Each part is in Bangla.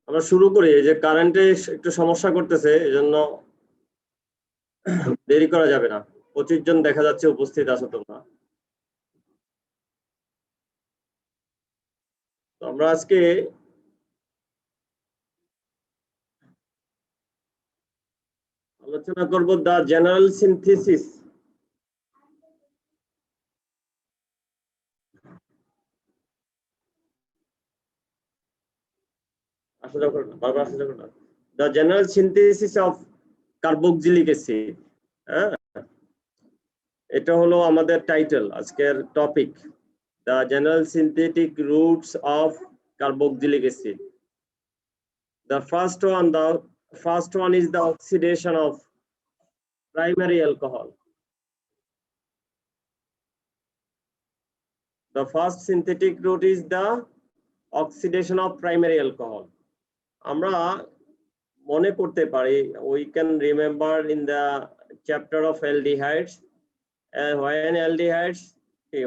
আমরা শুরু করি। এই যে কারেন্টে একটু সমস্যা করতেছে, এজন্য দেরি করা যাবে না। 25 জন দেখা যাচ্ছে উপস্থিত আছো তোমরা। তো আমরা আজকে আলোচনা করব the general synthesis the general synthesis of carboxylic acid। হ্যাঁ, এটা হলো আমাদের টাইটেল, আজকের topic, the general synthetic routes of carboxylic acid। The first one is the oxidation of primary alcohol। The first synthetic route is the oxidation of primary alcohol। আমরা মনে করতে পারি, we can remember in the chapter of aldehydes,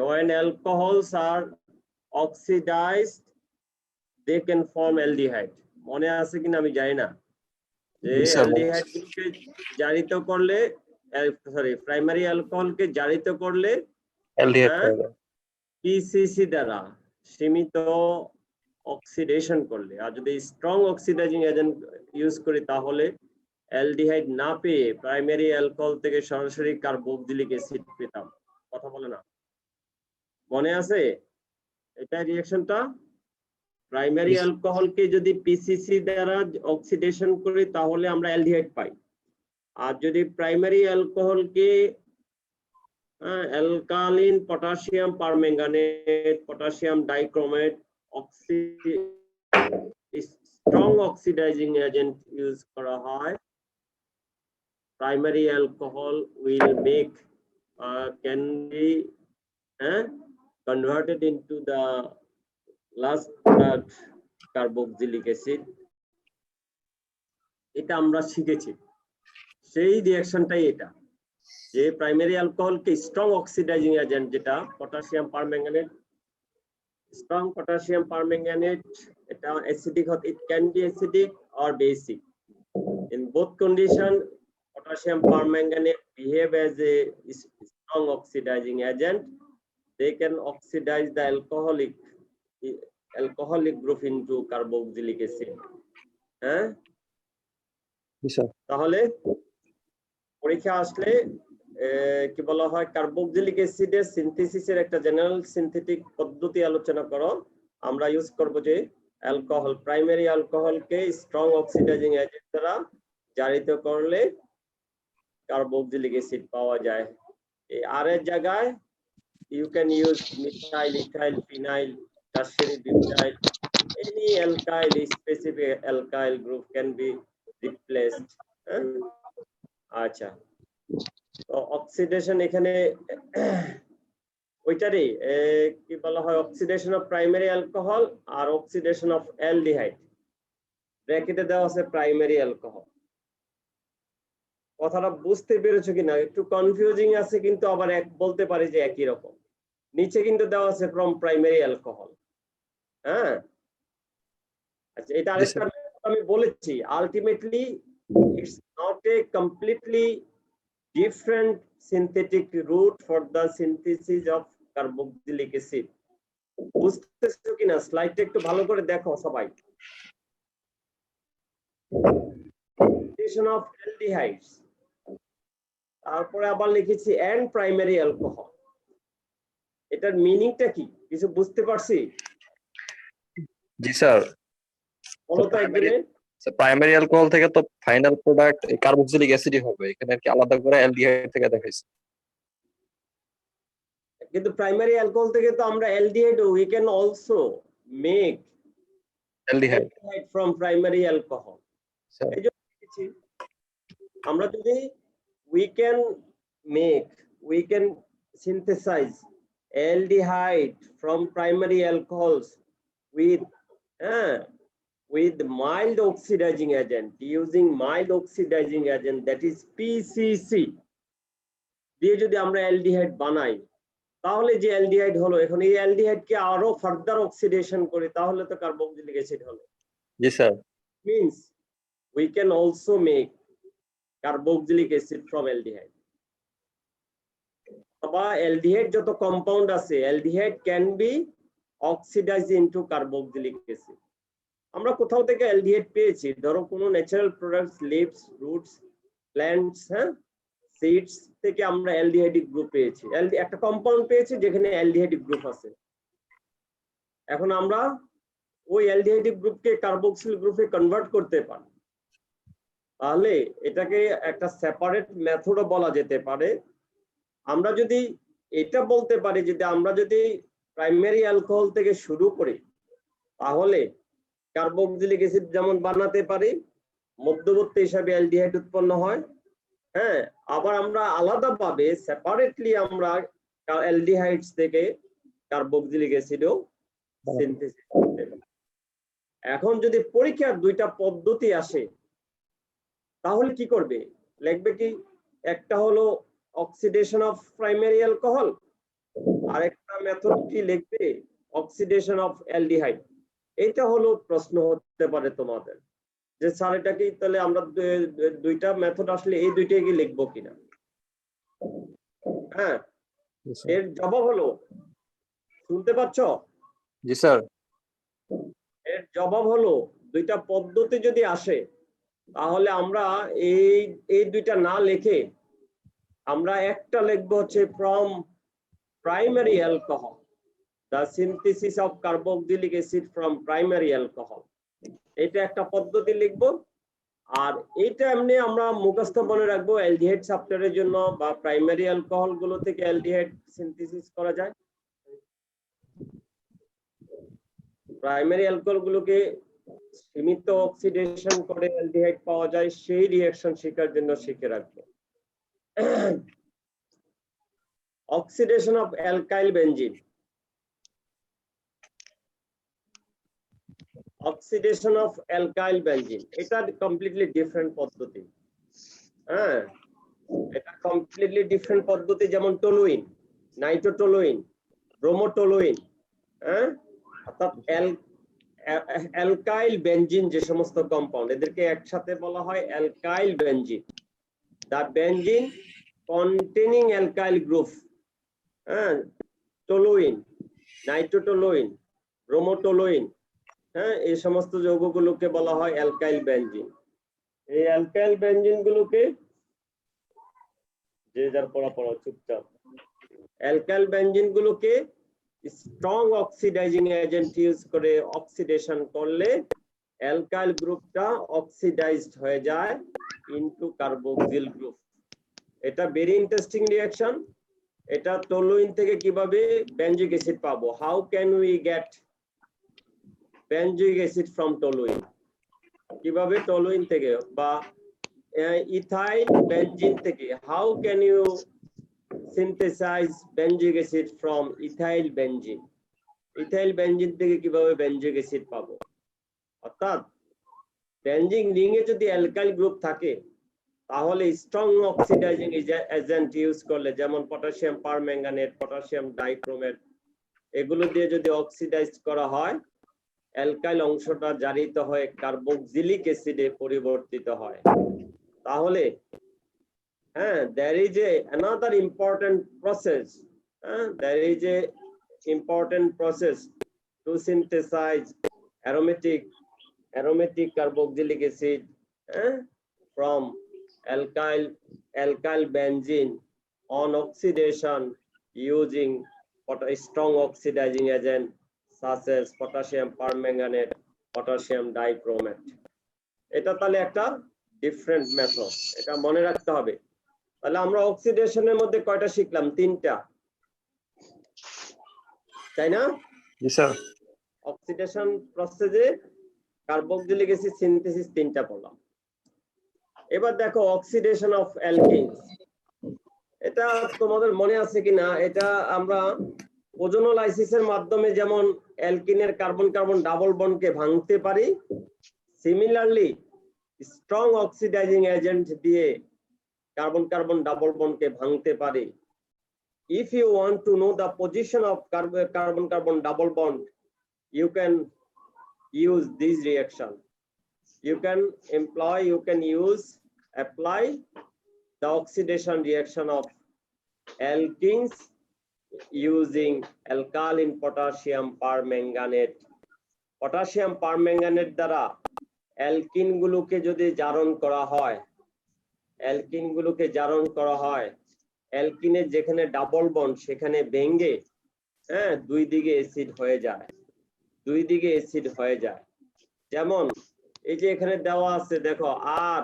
when alcohols are oxidized they can form aldehyde। মনে আছে কিনা আমি জানি না, যে অ্যালডিহাইড কে জারিত করলে, প্রাইমারি অ্যালকোহলকে জারিত করলে পিসিসি দ্বারা সীমিত অক্সিডেশন করলে, আর যদি স্ট্রং অক্সিডাইজিং এজেন্ট ইউজ করি তাহলে অ্যালডিহাইড না পেয়ে প্রাইমারি অ্যালকোহল থেকে সরাসরি কার্বক্সিলিক অ্যাসিড পেতাম। কথা বলে না, মনে আছে এটা রিঅ্যাকশনটা? প্রাইমারি অ্যালকোহলকে যদি পিসিসি দ্বারা অক্সিডেশন করি তাহলে আমরা অ্যালডিহাইড পাই, আর যদি প্রাইমারি অ্যালকোহলকে alkaline potassium permanganate, potassium dichromate, strong oxidising agent use করা হয়, primary alcohol will make can be converted into the last product carboxylic acid. এটা আমরা শিখেছি, সেই রিঅ্যাকশনটাই এটা, যে প্রাইমারি অ্যালকোহলকে স্ট্রং অক্সিডাইজিং এজেন্ট যেটা potassium permanganate, strong potassium permanganate, এটা acidic, it can be acidic or basic. In both condition potassium permanganate behave as a strong oxidizing agent. They can oxidize the alcoholic group into carboxylic acid। হ্যাঁ, তাহলে পরীক্ষা আসলে কি বলা হয়, কার্বক্সিলিক অ্যাসিডের সিনথেসিসের একটা জেনারেল সিনথেটিক পদ্ধতি আলোচনা করো। আমরা ইউজ করব যে অ্যালকোহল, প্রাইমারি অ্যালকোহলকে স্ট্রং অক্সিডাইজিং এজেন্ট দ্বারা জারিত করলে কার্বক্সিলিক অ্যাসিড পাওয়া যায়। এই আর এর জায়গায় you can use methyl, ethyl, phenyl, tertiary butyl, any alkyl, specific alkyl group can be replaced। আচ্ছা, তো অক্সিডেশন এখানে ওইটারই কি বলা হয়, অক্সিডেশন অফ প্রাইমারি অ্যালকোহল আর অক্সিডেশন অফ অ্যালডিহাইড, ব্র্যাকেটে দেওয়া আছে প্রাইমারি অ্যালকোহল। কথাটা বুঝতে পেরেছো কিনা? একটু কনফিউজিং আছে, কিন্তু আবার এক বলতে পারি যে একই রকম। নিচে কিন্তু দেওয়া আছে ফ্রম প্রাইমারি অ্যালকোহল। হ্যাঁ, আচ্ছা, এটা আরেকটা আমি বলেছি, ultimately it's not a completely different synthetic route for the synthesis of carboxylic acid. বুঝতেছো কিনা? স্লাইডটা একটু ভালো করে দেখো সবাই। অফ অ্যালডিহাইডস, তারপরে আবার লিখেছি এন্ড প্রাইমারি অ্যালকোহল। এটার মিনিংটা কি কিছু বুঝতে পারছি? জি স্যার, বলো তো একদিনে। প্রাইমারি অ্যালকোহল থেকে তো ফাইনাল প্রোডাক্ট কার্বক্সিলিক অ্যাসিডই হবে, এখানে কি আলাদা করে অ্যালডিহাইড থেকে দেখাইছে? কিন্তু প্রাইমারি অ্যালকোহল থেকে তো আমরা aldehyde, we can also make aldehyde from primary alcohol। এই জন্য লিখেছি আমরা যদি we can synthesize aldehyde from primary alcohols with mild oxidizing agent, using mild oxidizing agent, that is PCC দিয়ে যদি আমরা অ্যালডিহাইড বানাই, তাহলে যে অ্যালডিহাইড হলো, এখন এই অ্যালডিহাইড কে আরো ফার্দার অক্সিডেশন করি তাহলে তো কার্বক্সিলিক অ্যাসিড হলো। জি sir. means we can also make carboxylic acid from aldehyde. বা aldehyde যত compound আছে, aldehyde can be oxidized into carboxylic acid. আমরা কোথাও থেকে aldehyde পেয়েছি, ধরো কোনো natural products, leaves, roots, plants, হ্যাঁ, সিডস থেকে আমরা aldehydic গ্রুপ পেয়েছি, একটা কম্পাউন্ড পেয়েছি যেখানে aldehydic গ্রুপ আছে। এখন আমরা ওই aldehydic গ্রুপকে কার্বক্সিল গ্রুপে কনভার্ট করতে পারি, তাহলে এটাকে একটা সেপারেট মেথডও বলা যেতে পারে। আমরা যদি এটা বলতে পারি, আমরা যদি প্রাইমারি অ্যালকোহল থেকে শুরু করি, তাহলে কার্বক্সিলিক অ্যাসিড যেমন বানাতে পারি, মধ্যবর্তী হিসাবে অ্যালডিহাইড উৎপন্ন হয়, হ্যাঁ, আবার আমরা আলাদাভাবে সেপারেটলি আমরা অ্যালডিহাইডস থেকে কার্বক্সিলিক অ্যাসিডও সিনথেসিস করতে পারি। এখন যদি পরীক্ষার দুইটা পদ্ধতি আসে, তাহলে কি করবে? লিখবে কি, একটা হলো অক্সিডেশন অফ প্রাইমারি অ্যালকোহল, আর একটা মেথড কি লিখবে, অক্সিডেশন অফ অ্যালডিহাইড। এটা হলো প্রশ্ন হতে পারে তোমাদের, যে স্যার এটা কি তাহলে আমরা দুইটা মেথড আসলে এই দুইটাই কি লিখবো কিনা? হ্যাঁ, এর জবাব হলো, শুনতে পাচ্ছ? জি স্যার। এর জবাব হলো, দুইটা পদ্ধতি যদি আসে, তাহলে আমরা এই দুইটা না লিখে আমরা একটা লিখবো হচ্ছে from primary alcohol, the synthesis of carboxylic acid from primary alcohol। এটা একটা পদ্ধতি লিখবো। আর এটা এমনি আমরা মুখস্থ মনে রাখবো, অ্যালডিহাইড চ্যাপ্টারের জন্য, বা প্রাইমারি অ্যালকোহল গুলো থেকে অ্যালডিহাইড সিনথেসিস করা যায়। প্রাইমারি অ্যালকোহল গুলোকে সীমিত অক্সিডেশন করে অ্যালডিহাইড পাওয়া যায়, সেই রিঅ্যাকশন শেখার জন্য শিখে রাখবো। Oxidation of alkyl benzene, oxidation of alkyl benzene, এটা কমপ্লিটলি ডিফারেন্ট পদ্ধতি। হ্যাঁ, এটা কমপ্লিটলি ডিফারেন্ট পদ্ধতি, যেমন টলুইন, নাইট্রোটলুইন, ব্রোমোটলুইন, হ্যাঁ, অর্থাৎ অ্যালকাইল বেনজিন যে সমস্ত কম্পাউন্ড, এদেরকে একসাথে বলা হয় অ্যালকাইল বেনজিন। দা বেনজিন কন্টেনিং অ্যালকাইল গ্রুপ, হ্যাঁ, টলুইন, নাইট্রোটলুইন, ব্রোমোটলুইন, হ্যাঁ, এই সমস্ত যৌগগুলোকে বলা হয় অ্যালকাইল বেনজিন। এই অ্যালকাইল বেনজিন গুলোকে, যে যার পড়া চুপচাপ, অ্যালকাইল বেনজিন গুলোকে স্ট্রং অক্সিডাইজিং এজেন্ট ইউজ করে অক্সিডেশন করলে অ্যালকাইল গ্রুপটা অক্সিডাইজড হয়ে যায় ইনটু কার্বক্সিল গ্রুপ। এটা ভেরি ইন্টারেস্টিং রিঅ্যাকশন। এটা টলুইন থেকে কিভাবে বেনজিক অ্যাসিড পাবো? How can we get বেনজিক acid from toluene? কিভাবে টলুইন থেকে বা ইথাইল বেনজিন থেকে, how can you synthesize benzoic acid from ethyl benzene? Ethyl benzene থেকে কিভাবে বেনজিক অ্যাসিড পাবো? অর্থাৎ বেনজিন রিং এ যদি অ্যালকাইল গ্রুপ থাকে, তাহলে স্ট্রং অক্সিডাইজিং এজেন্ট ইউজ করলে, যেমন পটাশিয়াম পারম্যাঙ্গানেট, পটাশিয়াম ডাইক্রোমেট, এগুলো দিয়ে যদি অক্সিডাইজ করা হয়, অ্যালকাইল অংশটা জারিত হয়ে কার্বক্সিলিক অ্যাসিডে পরিবর্তিত হয়। তাহলে there is another important process. There is a important process to synthesize aromatic carboxylic acid from alkyl benzene on oxidation using strong oxidizing agent such as potassium permanganate, potassium dichromate. এটা তাহলে একটা ডিফারেন্ট মেথড, এটা মনে রাখতে হবে। তাহলে আমরা অক্সিডেশনের মধ্যে কয়টা শিখলাম? 3টা, তাই না? জি স্যার। অক্সিডেশন প্রসেসে কার্বক্সিলিক অ্যাসিড সিনথেসিস 3টা পড়লাম। এবার দেখো অক্সিডেশন অফ অ্যালকিনস। এটা তোমাদের মনে আছে কিনা? এটা আমরা ওজোনোলাইসিসের মাধ্যমে যেমন অ্যালকিনের কার্বন কার্বন ডাবল বন্ডকে ভাঙতে পারি, সিমিলারলি স্ট্রং অক্সিডাইজিং এজেন্ট দিয়ে কার্বন কার্বন ডাবল বন্ডকে ভাঙতে পারে। If you want to know the position of carbon carbon double bond, you can use this reaction. you can apply the oxidation reaction of alkenes using alkaline potassium permanganate. Potassium permanganate দ্বারা অ্যালকিন গুলোকে যদি জারণ করা হয়, অ্যালকিনের যেখানে ডাবল বন্ড সেখানে ভেঙে দুই দিকে অ্যাসিড হয়ে যায়। যেমন এই যে এখানে দেওয়া আছে দেখো, আর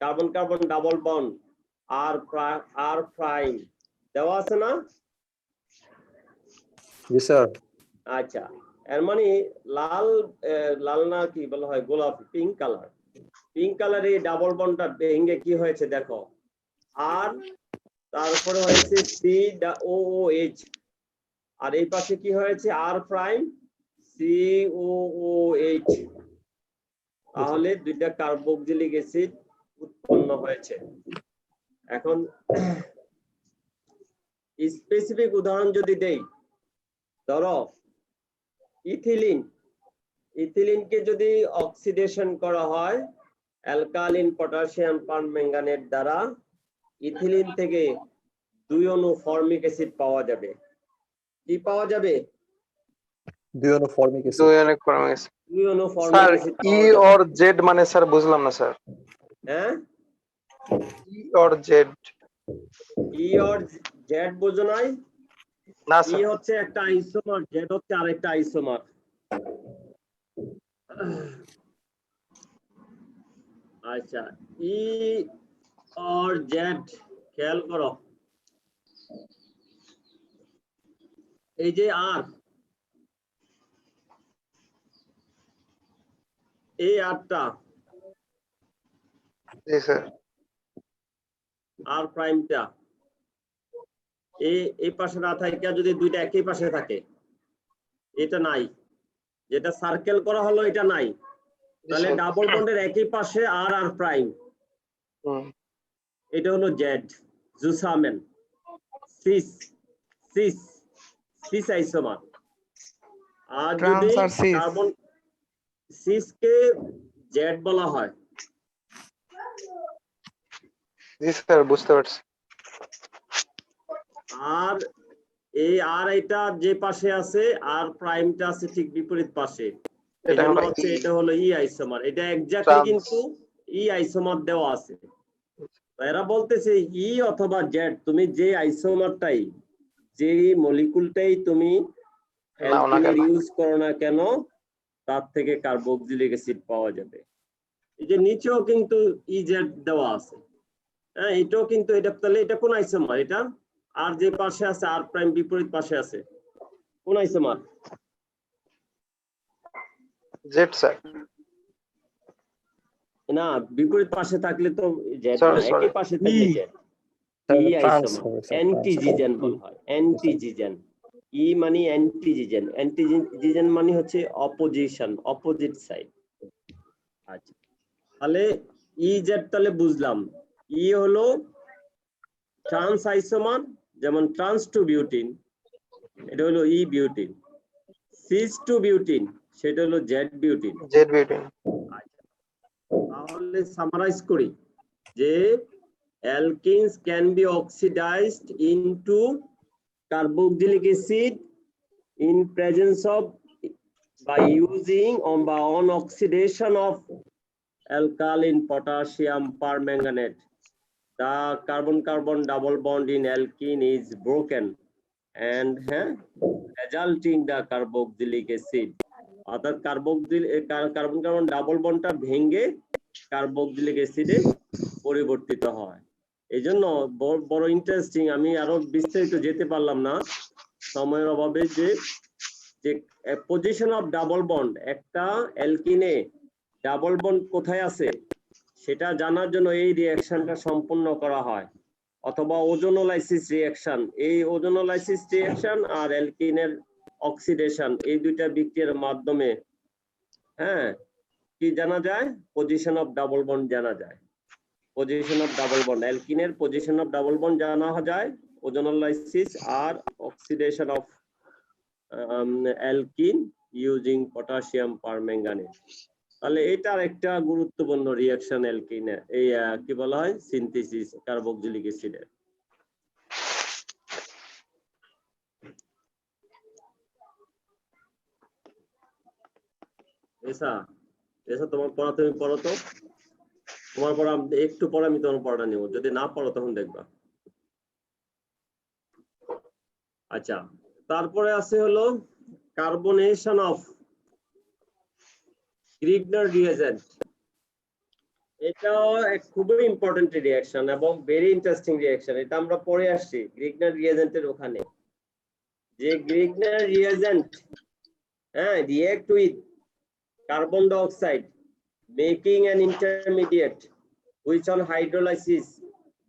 কার্বন কার্বন ডাবল বন্ড আর প্রাইম দেওয়া আছে না? জি স্যার। আচ্ছা, এর মানে লাল না কি বলা হয়, গোলাপি, পিঙ্ক কালার এই ডাবল বন্ডটা ভেঙে কি হয়েছে দেখো, আর তারপরে হয়েছে COOH, আর এই পাশে কি হয়েছে আর প্রাইম COOH। তাহলে দুইটা কার্বক্সিলিক অ্যাসিড উৎপন্ন হয়েছে। এখন স্পেসিফিক উদাহরণ যদি দেই, ধরো ইথিলিনকে যদি অক্সিডেশন করা হয় অ্যালকালিন পটাশিয়াম পারম্যাঙ্গানেট দ্বারা, ইথিলিন থেকে 2 অণু ফর্মিক অ্যাসিড পাওয়া যাবে। কি পাওয়া যাবে? 2 অণু ফর্মিক অ্যাসিড। 2 অণু ফর্মিক অ্যাসিড। ই और জেড মানে স্যার বুঝলাম না স্যার। হ্যাঁ, ই और জেড। ই और জেড বুঝো নাই? না ই স্যার। হচ্ছে একটা আইসোমার, জেড হচ্ছে আরেকটা আইসোমার। আচ্ছা, ই और জেড খেয়াল করো, এই যে আর, এই আরটা জি স্যার। আর প্রাইমটা এই পাশে না থাকে, যদি দুইটা একই পাশে থাকে, এটা নাই, যেটা সার্কেল করা হলো এটা নাই, তাহলে ডাবল বন্ডের একই পাশে আর প্রাইম, এটা হলো জেড, জুসামেন, সিস আইসোমার। আর যদি কার্বন সিসকে জেড বলা হয়। জি স্যার, বুঝতে পারছি। আর এই আর এটা যে পাশে আছে, আর প্রাইমটা আছে ঠিক বিপরীত পাশে, এটা হলো ই আইসোমার। এটা এক্স্যাক্টলি কিন্তু ই আইসোমার দেওয়া আছে। এরা বলতেছে ই অথবা জেড, তুমি যে আইসোমারটাই, যে মলিকুলটাই তুমি অ্যালকিনের ইউজ করো না কেন, তার থেকে কার্বক্সিলিক অ্যাসিড পাওয়া যাবে। এই যে নিচেও কিন্তু ই জেড দেওয়া আছে, হ্যাঁ, এটাও কিন্তু, এটা তাহলে এটা কোন আইসোমার? এটা আর যে পাশে আছে, আর প্রাইম বিপরীত পাশে আছে, কোন আইসোমার? Z sir. না, বিপরীত পাশে থাকলে তো জেড না, একই পাশে থাকলে জেড। ই আইসোমার, অ্যান্টিজিজেন বলা হয়, অ্যান্টিজিজেন। ই মানে অ্যান্টিজিজেন, অ্যান্টিজিজেন মানে হচ্ছে অপোজিশন, অপোজিট সাইড। আচ্ছা, তাহলে ই জেড তাহলে বুঝলাম, ই হলো ট্রান্স আইসোমার, যেমন ট্রান্স টু বিউটিন, এটা হলো ই বিউটিন। সিস টু বিউটিন, সেটা হলো জেড বিউটিন। তাহলে সামারাইজ করি যে alkenes can be oxidized into carboxylic acid in presence of, by using on oxidation of alkaline potassium permanganate. The carbon-carbon double bond in alkene is broken and resulting the carboxylic acid. অর্থাৎ কার্বন-কার্বন ডাবল বন্ডটা ভেঙে কার্বক্সিলিক অ্যাসিডে পরিবর্তিত হয়। এই জন্য বড় ইন্টারেস্টিং, আমি আরো বিস্তারিত যেতে পারলাম না সময়ের অভাবে, যে পজিশন অফ ডাবল বন্ড, একটা অ্যালকিনে ডাবল বন্ড কোথায় আছে সেটা জানার জন্য এই রিঅ্যাকশনটা সম্পূর্ণ করা হয়, অথবা ওজোনোলাইসিস রিঅ্যাকশন। এই ওজোনোলাইসিস রিঅ্যাকশন আর অ্যালকিনের অক্সিডেশন, এই দুইটা বিক্রিয়ার মাধ্যমে কি জানা যায়? পজিশন অফ ডাবল বন্ড জানা যায়। পজিশন অফ ডাবল বন্ড, অ্যালকিনের পজিশন অফ ডাবল বন্ড জানা যায় ওজোনোলাইসিস আর oxidation of alkene using potassium permanganate. তাহলে এটার একটা গুরুত্বপূর্ণ রিঅ্যাকশন অ্যালকিনে এই কি বলা হয় সিনথেসিস কার্বক্সিলিক অ্যাসিডের। এসা তোমার পড়া তুমি পড়ো তো, তোমার পড়া একটু পরে আমি তোমার পড়াটা নেব, যদি না পড়ো তখন দেখবা। আচ্ছা, তারপরে আছে হলো কার্বনেশন অফ গ্রিগনার রিয়েজেন্ট। এটাও এক খুবই ইম্পর্টেন্ট রিঅ্যাকশন এবং ভেরি ইন্টারেস্টিং রিঅ্যাকশন। এটা আমরা পড়ে আসছি গ্রিগনার রিয়েজেন্টের ওখানে, যে Grignard reagent react with carbon dioxide making an intermediate which on hydrolysis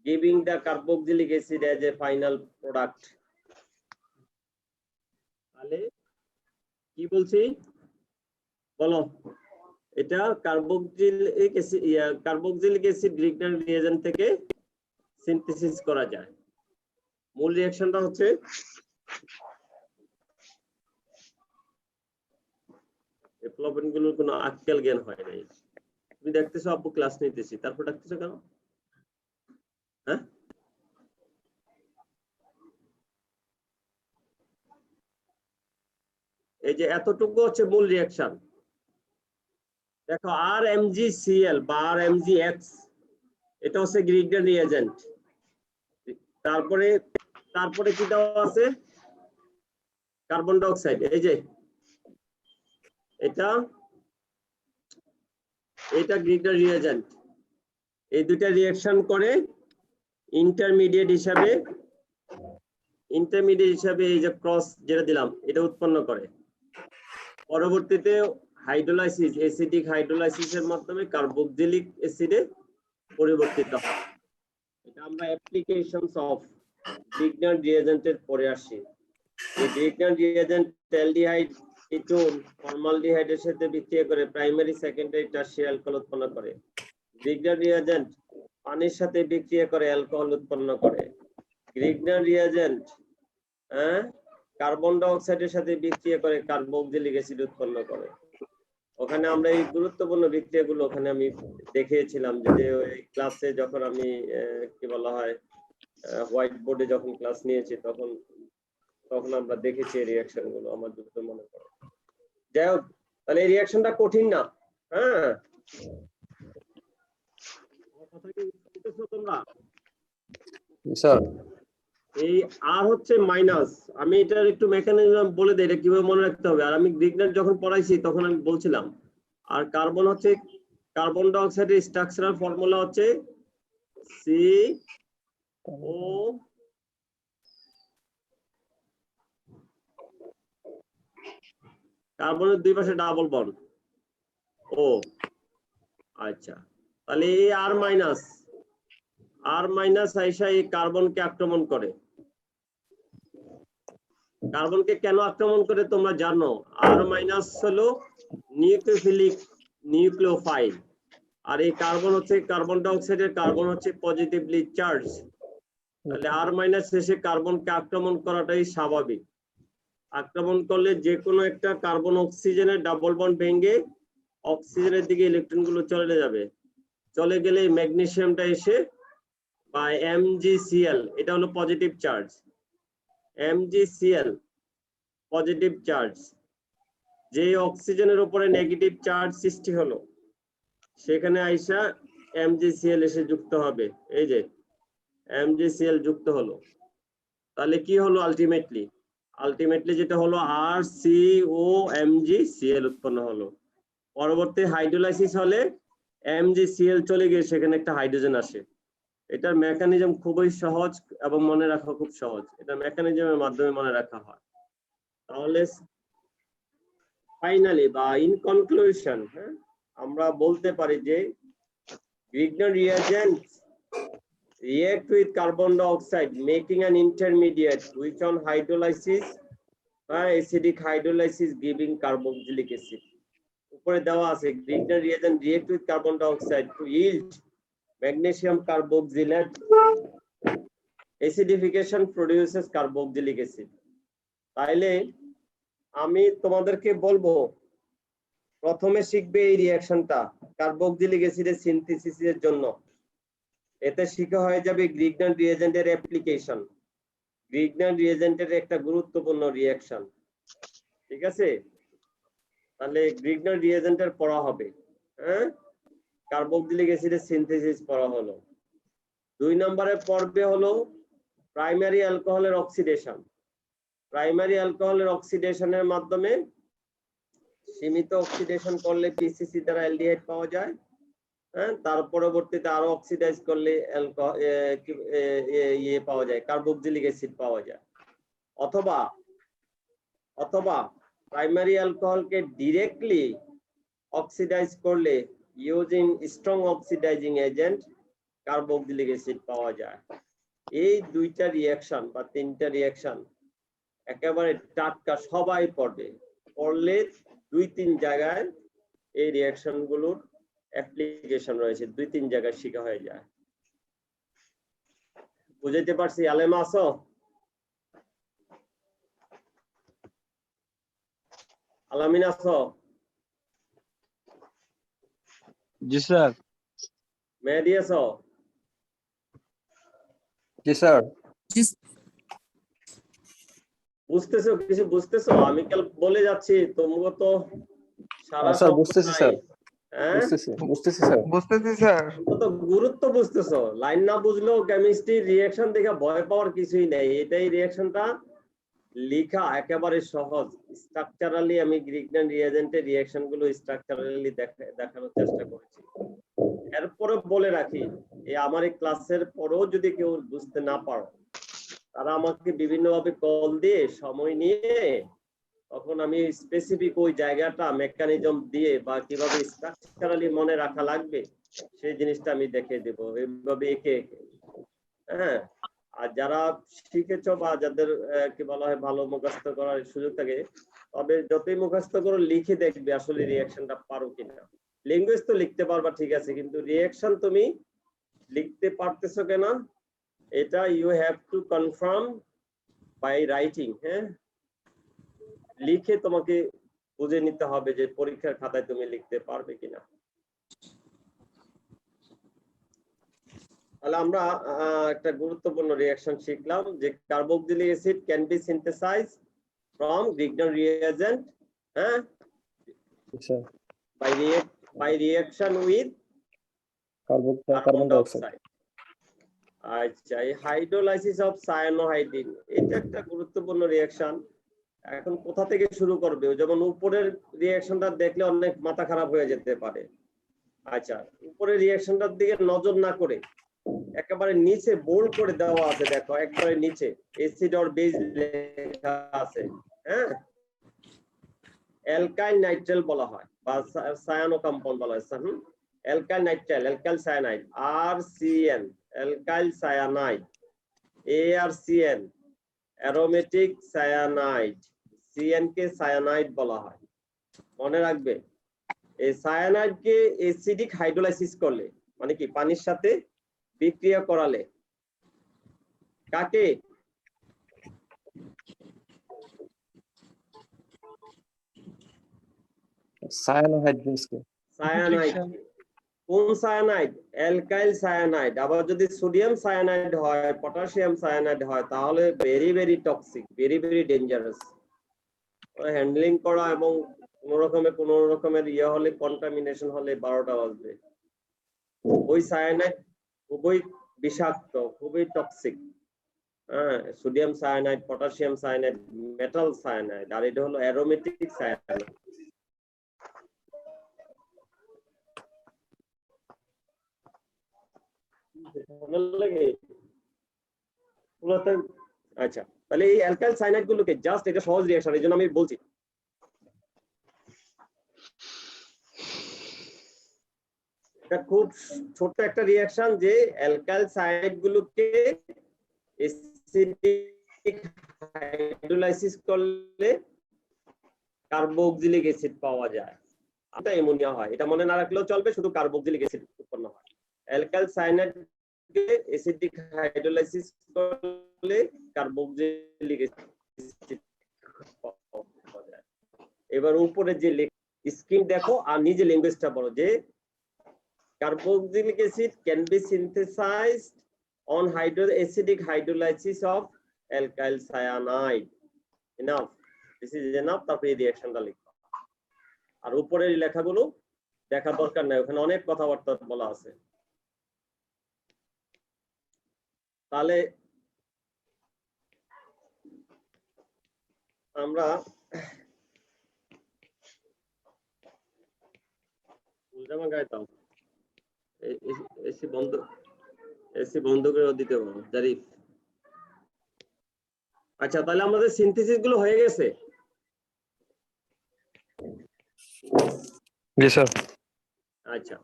giving the carboxylic acid as a final product. তাহলে কি বলছি বলো, এটা কার্বক্সিলিক অ্যাসিড গ্রিগনার রিয়েজেন্ট থেকে সিনথেসিস করা যায়। মূল রিঅ্যাকশনটা হচ্ছে ডেভেলপমেন্ট গুলোর কোনো আক্কেল জ্ঞান হয় নাই। তুমি দেখতেছো আপু ক্লাস নিতেছি, তারপর ডাকতেছো কেন? হ্যাঁ, এই যে এতটুকু হচ্ছে মূল রিঅ্যাকশন। দেখো RMgCl বা RMgX এটা হচ্ছে গ্রিগনার রিয়েজেন্ট। তারপরে কি দেওয়া আছে কার্বন ডাই অক্সাইড, এই যে এটা গ্রিগনার রিয়েজেন্ট। এই দুইটা রিঅ্যাকশন করে ইন্টারমিডিয়েট হিসাবে এই যে ক্রস যেটা দিলাম এটা উৎপন্ন করে। পরবর্তীতে হাইড্রোলাইসিস অ্যাসিডিক হাইড্রোলাইসিসের মাধ্যমে কার্বক্সিলিক অ্যাসিডে পরিবর্তিত হয়। এটা আমরা অ্যাপ্লিকেশনস অফ গ্রিগনার রিয়েজেন্টের পরে আসি। এই গ্রিগনার রিয়েজেন্ট অ্যালডিহাইড কিটোন ফর্মালডিহাইডের সাথে বিক্রিয়া করে প্রাইমারি সেকেন্ডারি টারশিয়ারি অ্যালকোহল উৎপন্ন করে। গ্রিগনার রিয়েজেন্ট পানির সাথে বিক্রিয়া করে অ্যালকোহল উৎপন্ন করে। গ্রিগনার রিয়েজেন্ট কার্বন ডাই অক্সাইডের সাথে বিক্রিয়া করে কার্বক্সিলিক অ্যাসিড উৎপন্ন করে। ওখানে আমরা এই গুরুত্বপূর্ণ বিক্রিয়াগুলো ওখানে আমি দেখিয়েছিলাম, যে ওই ক্লাসে যখন আমি কি বলা হয় হোয়াইট বোর্ডে যখন ক্লাস নিয়েছি তখন আমরা দেখেছি এই রিঅ্যাকশন গুলো, আমার যত মনে পড়ে। যাই হোক, তাহলে এই রিঅ্যাকশনটা কঠিন না। হ্যাঁ, কথা কি বুঝতেছো তোমরা? স্যার এই আর হচ্ছে মাইনাস, আমি এটার একটু মেকানিজম বলে দিই, এটা কিভাবে মনে রাখতে হবে। আর আমি গ্রিগনার যখন পড়াইছি তখন আমি বলছিলাম। আর কার্বন হচ্ছে কার্বন ডাই অক্সাইডের স্ট্রাকচারাল ফর্মুলা হচ্ছে CO, কার্বনের দুই পাশে ডাবল বন্ড ও। আচ্ছা, তাহলে এই আর মাইনাস আইসা এই কার্বনকে আক্রমণ করে। কার্বনকে কেন আক্রমণ করে তোমরা জানো? আর মাইনাস হলো নিউক্লিওফিলিক নিউক্লিওফাইল, আর এই কার্বন হচ্ছে কার্বন ডাই অক্সাইডের কার্বন হচ্ছে পজিটিভলি চার্জ। তাহলে আর মাইনাস শেষে কার্বনকে আক্রমণ করাটাই স্বাভাবিক। আক্রমণ করলে যে কোনো একটা কার্বন অক্সিজেনের ডাবল বন্ড ভেঙে অক্সিজেনের দিকে ইলেকট্রন গুলো চলে যাবে। চলে গেলে ম্যাগনেসিয়ামটা এসে বা MgCl এটা হলো positive charge, MgCl positive charge, যে অক্সিজেনের উপরে নেগেটিভ চার্জ সৃষ্টি হলো সেখানে আইসা MgCl এসে যুক্ত হবে। এই যে MgCl যুক্ত হলো, তাহলে কি হলো আলটিমেটলি যেটা হলো RCOMgCl উৎপন্ন হলো। পরবর্তী হাইড্রোলাইসিস হলে MgCl চলে গিয়ে সেখানে একটা হাইড্রোজেন আসে। এটার মেকানিজম খুবই সহজ এবং মনে রাখা খুব সহজ। এটা মেকানিজমের মাধ্যমে মনে রাখা হয়। তাহলে ফাইনালি বা ইন কনক্লুশন আমরা বলতে পারি যে Grignard রিয়েজেন্টস react with carbon dioxide making an intermediate which on hydrolysis acidic hydrolysis giving carboxylic acid. উপরে দেওয়া আছে Grignard reagent react with carbon dioxide to yield magnesium carboxylate. Acidification produces carboxylic acid. তাইলে আমি তোমাদেরকে বলবো প্রথমে শিখবে এই রিঅ্যাকশনটা কার্বক্সিলিক অ্যাসিডের সিনথেসিসের জন্য। এতে শিখা হয়ে যাবে গ্রিগনার রিএজেন্টের অ্যাপ্লিকেশন। গ্রিগনার রিএজেন্টের একটা গুরুত্বপূর্ণ রিঅ্যাকশন, ঠিক আছে? তাহলে গ্রিগনার রিএজেন্টের পড়া হবে, হ্যাঁ? কার্বক্সিলিক অ্যাসিডের সিনথেসিস পড়া হলো। 2 নম্বরে পড়বে হলো প্রাইমারি অ্যালকোহলের অক্সিডেশন। প্রাইমারি অ্যালকোহলের অক্সিডেশনের মাধ্যমে সীমিত অক্সিডেশন করলে পিসিসি দ্বারা অ্যালডিহাইড পাওয়া যায়, হ্যাঁ? তার পরবর্তীতে আরো অক্সিডাইজ করলে ইয়ে পাওয়া যায়, কার্বক্সিলিক অ্যাসিড পাওয়া যায়। অথবা অথবা প্রাইমারি অ্যালকোহলকে ডিরেক্টলি অক্সিডাইজ করলে using strong oxidising agent carboxylic acid পাওয়া যায়। এই 2টা রিঅ্যাকশন বা 3টা রিঅ্যাকশন একেবারে টাটকা, সবাই পড়বে। পড়লে 2-3 জায়গায় এই রিঅ্যাকশন গুলোর অ্যাপ্লিকেশন রয়েছে, 2-3 জায়গায় শেখা হয়ে যায়। বুঝাইতে পারছি? আলেমা আছো? আলামিন আছো? জি স্যার। মেহেদি আছো? জি স্যার। বুঝতেছো? কিছু বুঝতেছো? আমি কাল বলে যাচ্ছি, তোমরা তো সারা স্যার শব্দ বুঝতেছি নাই। স্যার, হ্যাঁ, বুঝতেছি স্যার। বুঝতেছি স্যার। তোমরা তো গুরুত্ব বুঝতেছো। লাইন না বুঝলেও কেমিস্ট্রি রিঅ্যাকশন দেখে ভয় পাওয়ার কিছুই নেই। এটাই রিঅ্যাকশনটা লিখা একেবারে সহজ। স্ট্রাকচারালি আমি গ্রিগনার রিএজেন্টের রিঅ্যাকশন গুলো স্ট্রাকচারালি দেখানোর চেষ্টা করেছি। এরপরে বলে রাখি, এই আমার এই ক্লাসের পরেও যদি কেউ বুঝতে না পারো, তারা আমাকে বিভিন্নভাবে কল দিয়ে সময় নিয়ে, তখন আমি স্পেসিফিক ওই জায়গাটা মেকানিজম দিয়ে বা কিভাবে স্ট্রাকচারালি মনে রাখা লাগবে সেই জিনিসটা আমি দেখিয়ে দেবো, এইভাবে একে একে। হ্যাঁ, আর যারা শিখেছ বা যাদের কি বলা হয় ভালো মুখস্থ করার সুযোগ থাকে, তবে যতই মুখস্থ করো লিখে দেখবে আসলে রিঅ্যাকশনটা পারো কিনা। ল্যাঙ্গুয়েজ তো লিখতে পারবা, ঠিক আছে, কিন্তু রিঅ্যাকশন তুমি লিখতে পারতেছো কিনা এটা you have to confirm by writing. হ্যাঁ, লিখে তোমাকে বুঝে নিতে হবে যে পরীক্ষার খাতায় তুমি লিখতে পারবে কিনা। তাহলে আমরা একটা গুরুত্বপূর্ণ রিঅ্যাকশন শিখলাম যে carboxylic acid can be synthesised from Grignard reagent, হ্যাঁ, by reaction with carbon dioxide. আচ্ছা, এই হাইড্রোলাইসিস অফ সায়ানোহাইডিন এটা একটা গুরুত্বপূর্ণ রিঅ্যাকশন। এখন কোথা থেকে শুরু করবে? যেমন উপরের রিঅ্যাকশনটা দেখলে অনেক মাথা খারাপ হয়ে যেতে পারে। আচ্ছা, উপরের রিঅ্যাকশনটার দিকে নজর না করে একেবারে নিচে বোল্ড করে দেওয়া আছে, দেখো একবারে নিচে অ্যাসিড অর বেস লেখা আছে, হ্যাঁ, অ্যালকাইল নাইট্রেল বলা হয় বা সায়ানো কম্পাউন্ড বলা হয়। Alkyl nitrile, alkyl cyanide, RCN alkyl cyanide, ArCN aromatic cyanide, CN কে সায়ানাইড বলা হয়। মনে রাখবে, এই সায়ানাইড কে অ্যাসিডিক হাইড্রোলাইসিস করলে, মানে কি পানির সাথে বিক্রিয়া করালে, কাকে? সায়ানোহাইড্রিনসকে। সায়ানাইড। কোন সায়ানাইড? Alkyl cyanide. আবার যদি সোডিয়াম সায়ানাইড হয়, পটাশিয়াম সায়ানাইড হয়, তাহলে very very toxic, very very dangerous. Handling করা এবং কোন রকমের ইয়ে হলে, কন্টামিনেশন হলে 12টা বাজবে। ওই সায়ানাইড খুবই বিষাক্ত, খুবই টক্সিক। হ্যাঁ, sodium cyanide, potassium cyanide, metal cyanide, আর এটা হলো অ্যারোমেটিক সায়ানাইড। আচ্ছা, তাহলে এই অ্যালকাইল সায়ানাইড গুলোকে জাস্ট, এটা সহজ রিঅ্যাকশন, এই জন্য আমি বলছি। এটা খুব ছোট একটা রিঅ্যাকশন যে অ্যালকাইল সায়ানাইড গুলোকে অ্যাসিডিক হাইড্রোলাইসিস করলে কার্বক্সিলিক অ্যাসিড পাওয়া যায়, এটা অ্যামোনিয়া হয়। এটা মনে না রাখলেও চলবে, শুধু কার্বক্সিলিক অ্যাসিড উৎপন্ন হয়। অ্যালকাইল সায়ানাইড কে অ্যাসিডিক হাইড্রোলাইসিস করলে কার্বক্সিলিক অ্যাসিড পাওয়া যায়। এবার উপরে যে স্ক্রিন দেখো আর নিজে ল্যাঙ্গুয়েজটা বলো যে carboxylic acid can be synthesized on acidic hydrolysis of alkyl cyanide. Enough. This is enough. তারপরে এই রিঅ্যাকশনটা লিখো। আর উপরের লেখাগুলো দেখা দরকার নাই, ওখানে অনেক কথাবার্তা বলা আছে। তাহলে আমরা জামা গাইতাম এসি বন্ধ করে দিতে পারবো জারিফ। আচ্ছা তাহলে আমাদের সিনথেসিস গুলো হয়ে গেছে। জি স্যার। আচ্ছা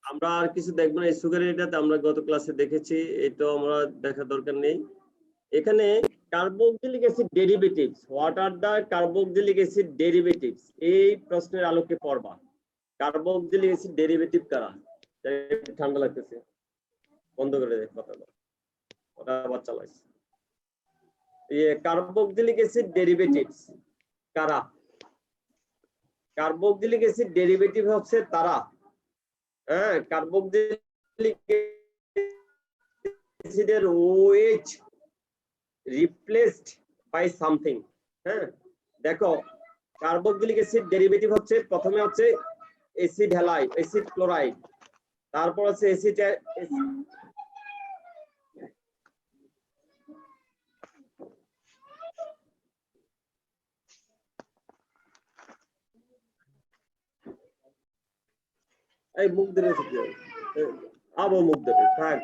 আমরা আর কিছু দেখবো না, এই সুগারের এটাতে আমরা গত ক্লাসে দেখেছি, এটা আমরা দেখা দরকার নেই। এখানে carboxylic acid derivatives, what are the carboxylic acid derivatives, এই প্রশ্নের আলোকে পড়বা। কার্বক্সিলিক অ্যাসিড ডেরিভেটিভ কারা? ঠান্ডা লাগতেছে, বন্ধ করে দে কথাটা, ওটা আবার চালাইছে। কার্বক্সিলিক অ্যাসিড ডেরিভেটিভস কারা? কার্বক্সিলিক অ্যাসিড ডেরিভেটিভ হচ্ছে তারা, হ্যাঁ, কার্বক্সিলিক অ্যাসিডের OH রিপ্লেসড বাই সামথিং। হ্যাঁ দেখো কার্বক্সিলিক অ্যাসিড ডেরিভেটিভ হচ্ছে প্রথমে হচ্ছে অ্যাসিড হ্যালাইড, অ্যাসিড ক্লোরাইড, তারপর হচ্ছে অ্যাসিড এই মুখ ধরে আবার মুখ ধরে থাক।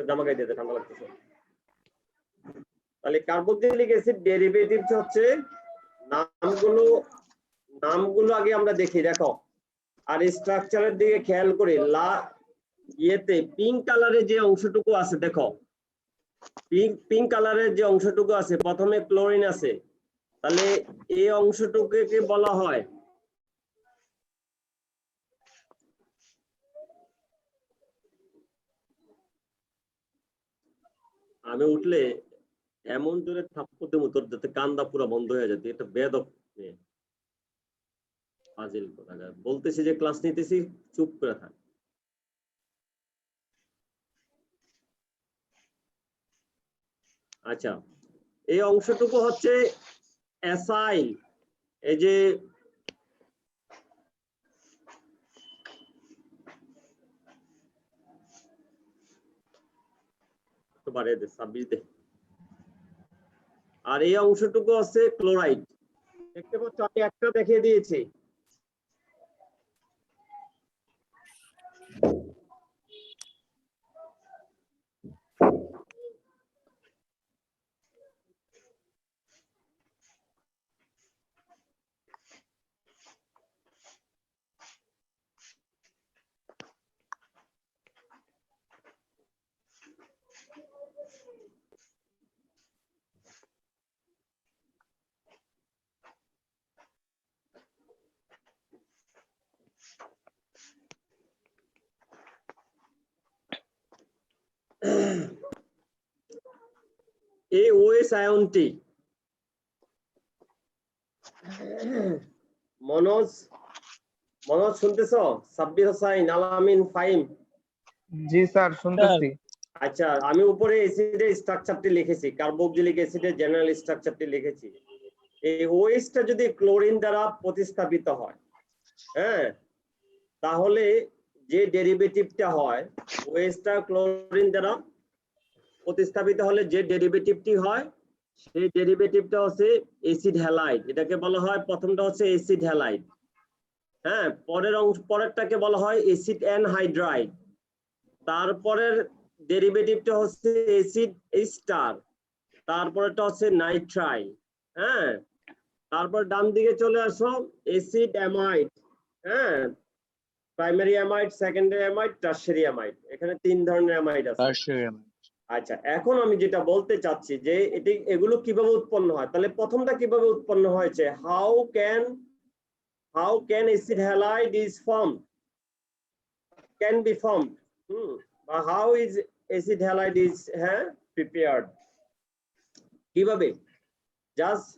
জামা গায়ে দিতে ঠান্ডা লাগতেছে। তাহলে কার্বক্সিলিক অ্যাসিড ডেরিভেটিভ হচ্ছে নামগুলো আগে আমরা দেখি, দেখো আর স্ট্রাকচারের দিকে খেয়াল করে ইয়েতে পিঙ্ক কালারের যে অংশটুকু আছে, দেখো পিঙ্ক কালারের যে অংশটুকু আছে প্রথমে ক্লোরিন আছে, তাহলে এই অংশটুকুকে বলা হয় আমি উঠলে এমন জোরে থাপ্পড় দেবো তোর যাতে কান্দা পুরো বন্ধ হয়ে যেত। এটা বেয়াদব মেয়ে, ফাজিল কোথাকার। বলতেছি যে ক্লাস নিতেছি, চুপ করে থাক। আচ্ছা এই অংশটুকু হচ্ছে অ্যাসাইল, এই যে বাড়িয়ে দে 26 দে। আর এই অংশটুকু আছে ক্লোরাইড, দেখতে পাচ্ছ আমি একটা দেখিয়ে দিয়েছি। এই OH আয়নটি মনোজ শুনতেছো? সাব্বির হোসাইন, আলামিন, ফাহিম। জি স্যার শুনতেছি। আচ্ছা আমি উপরে অ্যাসিডের স্ট্রাকচারটি লিখেছি, কার্বক্সিলিক অ্যাসিডের জেনারেল স্ট্রাকচারটি লিখেছি। এই OH-টা যদি ক্লোরিন দ্বারা প্রতিস্থাপিত হয়, হ্যাঁ, তাহলে যে ডেরিভেটিভটা হয়, OH-টা ক্লোরিন দ্বারা প্রতিস্থাপিত হলে যে ডেরিভেটিভটি হয় সেই ডেরিভেটিভটা হচ্ছে অ্যাসিড হ্যালাইড। এটাকে বলা হয়, প্রথমটা হচ্ছে অ্যাসিড হ্যালাইড, হ্যাঁ, পরেরটাকে বলা হয় অ্যাসিড অ্যানহাইড্রাইড, তারপরের ডেরিভেটিভটা হচ্ছে অ্যাসিড এস্টার, তারপরেরটা হচ্ছে নাইট্রাইল, হ্যাঁ, তারপর ডান দিকে চলে আসো অ্যাসিড অ্যামাইড, হ্যাঁ, primary amide, secondary amide, tertiary amide. এখানে 3 ধরনের অ্যামাইড আছে। আচ্ছা, এখন আমি যেটা বলতে চাচ্ছি যে এগুলো কিভাবে উৎপন্ন হয়, তাহলে প্রথমটা কিভাবে উৎপন্ন হয়েছে, how can acid halide is formed, can be formed, বা how is acid halide is prepared, কিভাবে, just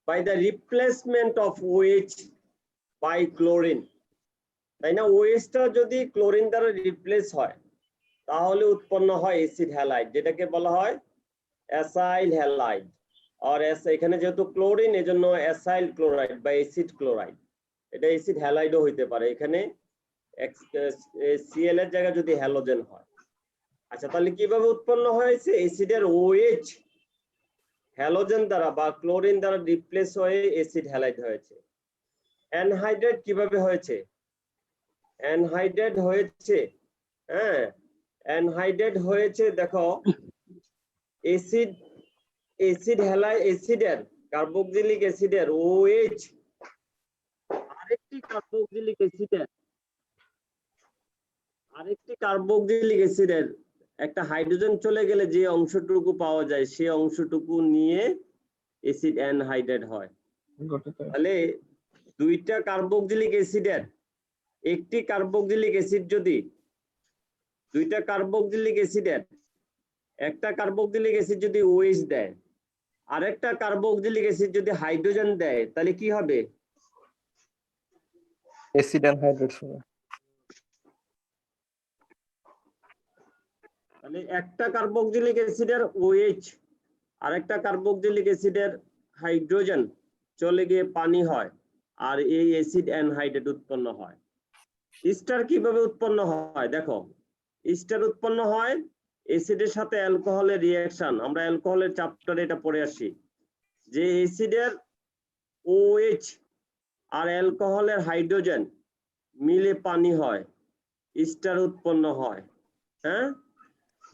by the replacement of OH by chlorine, তাই না? OH-টা যদি ক্লোরিন দ্বারা রিপ্লেস হয় তাহলে উৎপন্ন হয় অ্যাসিড হ্যালাইড, যেটাকে বলা হয় অ্যাসাইল হ্যালাইড। আর এখানে যেহেতু ক্লোরিন, এজন্য অ্যাসাইল ক্লোরাইড বা অ্যাসিড ক্লোরাইড, এটা অ্যাসিড হ্যালাইডও হইতে পারে, এখানে Cl এর জায়গায় যদি হ্যালোজেন হয়। আচ্ছা, তাহলে কিভাবে উৎপন্ন হয়েছে, অ্যাসিডের OH হ্যালোজেন দ্বারা বা ক্লোরিন দ্বারা রিপ্লেস হয়ে অ্যাসিড হ্যালাইড হয়েছে। অ্যানহাইড্রেট কিভাবে হয়েছে, অ্যানহাইড্রেট হয়েছে, অ্যানহাইড্রেট হয়েছে, দেখো অ্যাসিডের কার্বক্সিলিক অ্যাসিডের OH আরেকটি কার্বক্সিলিক অ্যাসিডের একটা হাইড্রোজেন চলে গেলে যে অংশটুকু পাওয়া যায় সেই অংশটুকু নিয়ে অ্যাসিড অ্যানহাইড্রেট হয়। তাহলে দুইটা কার্বক্সিলিক অ্যাসিডের একটি কার্বক্সিলিক অ্যাসিড যদি দুইটা কার্বক্সিলিক অ্যাসিডের একটা কার্বক্সিলিক অ্যাসিড যদি OH দেয়, আরেকটা কার্বক্সিলিক অ্যাসিড যদি হাইড্রোজেন দেয়, তাহলে কি হবে, অ্যাসিড অ্যানহাইড্রেট হবে। তাহলে একটা কার্বক্সিলিক অ্যাসিডের OH আরেকটা কার্বক্সিলিক অ্যাসিডের হাইড্রোজেন চলে গিয়ে পানি হয়, আর এই অ্যাসিড অ্যানহাইড্রেট উৎপন্ন হয়। ইস্টার কিভাবে উৎপন্ন হয়, দেখো ইস্টার উৎপন্ন হয় অ্যাসিডের সাথে অ্যালকোহলের রিঅ্যাকশন, আমরা অ্যালকোহলের চ্যাপ্টারে এটা পড়ে আসি, যে অ্যাসিডের OH আর অ্যালকোহলের হাইড্রোজেন মিলে পানি হয়, ইস্টার উৎপন্ন হয়।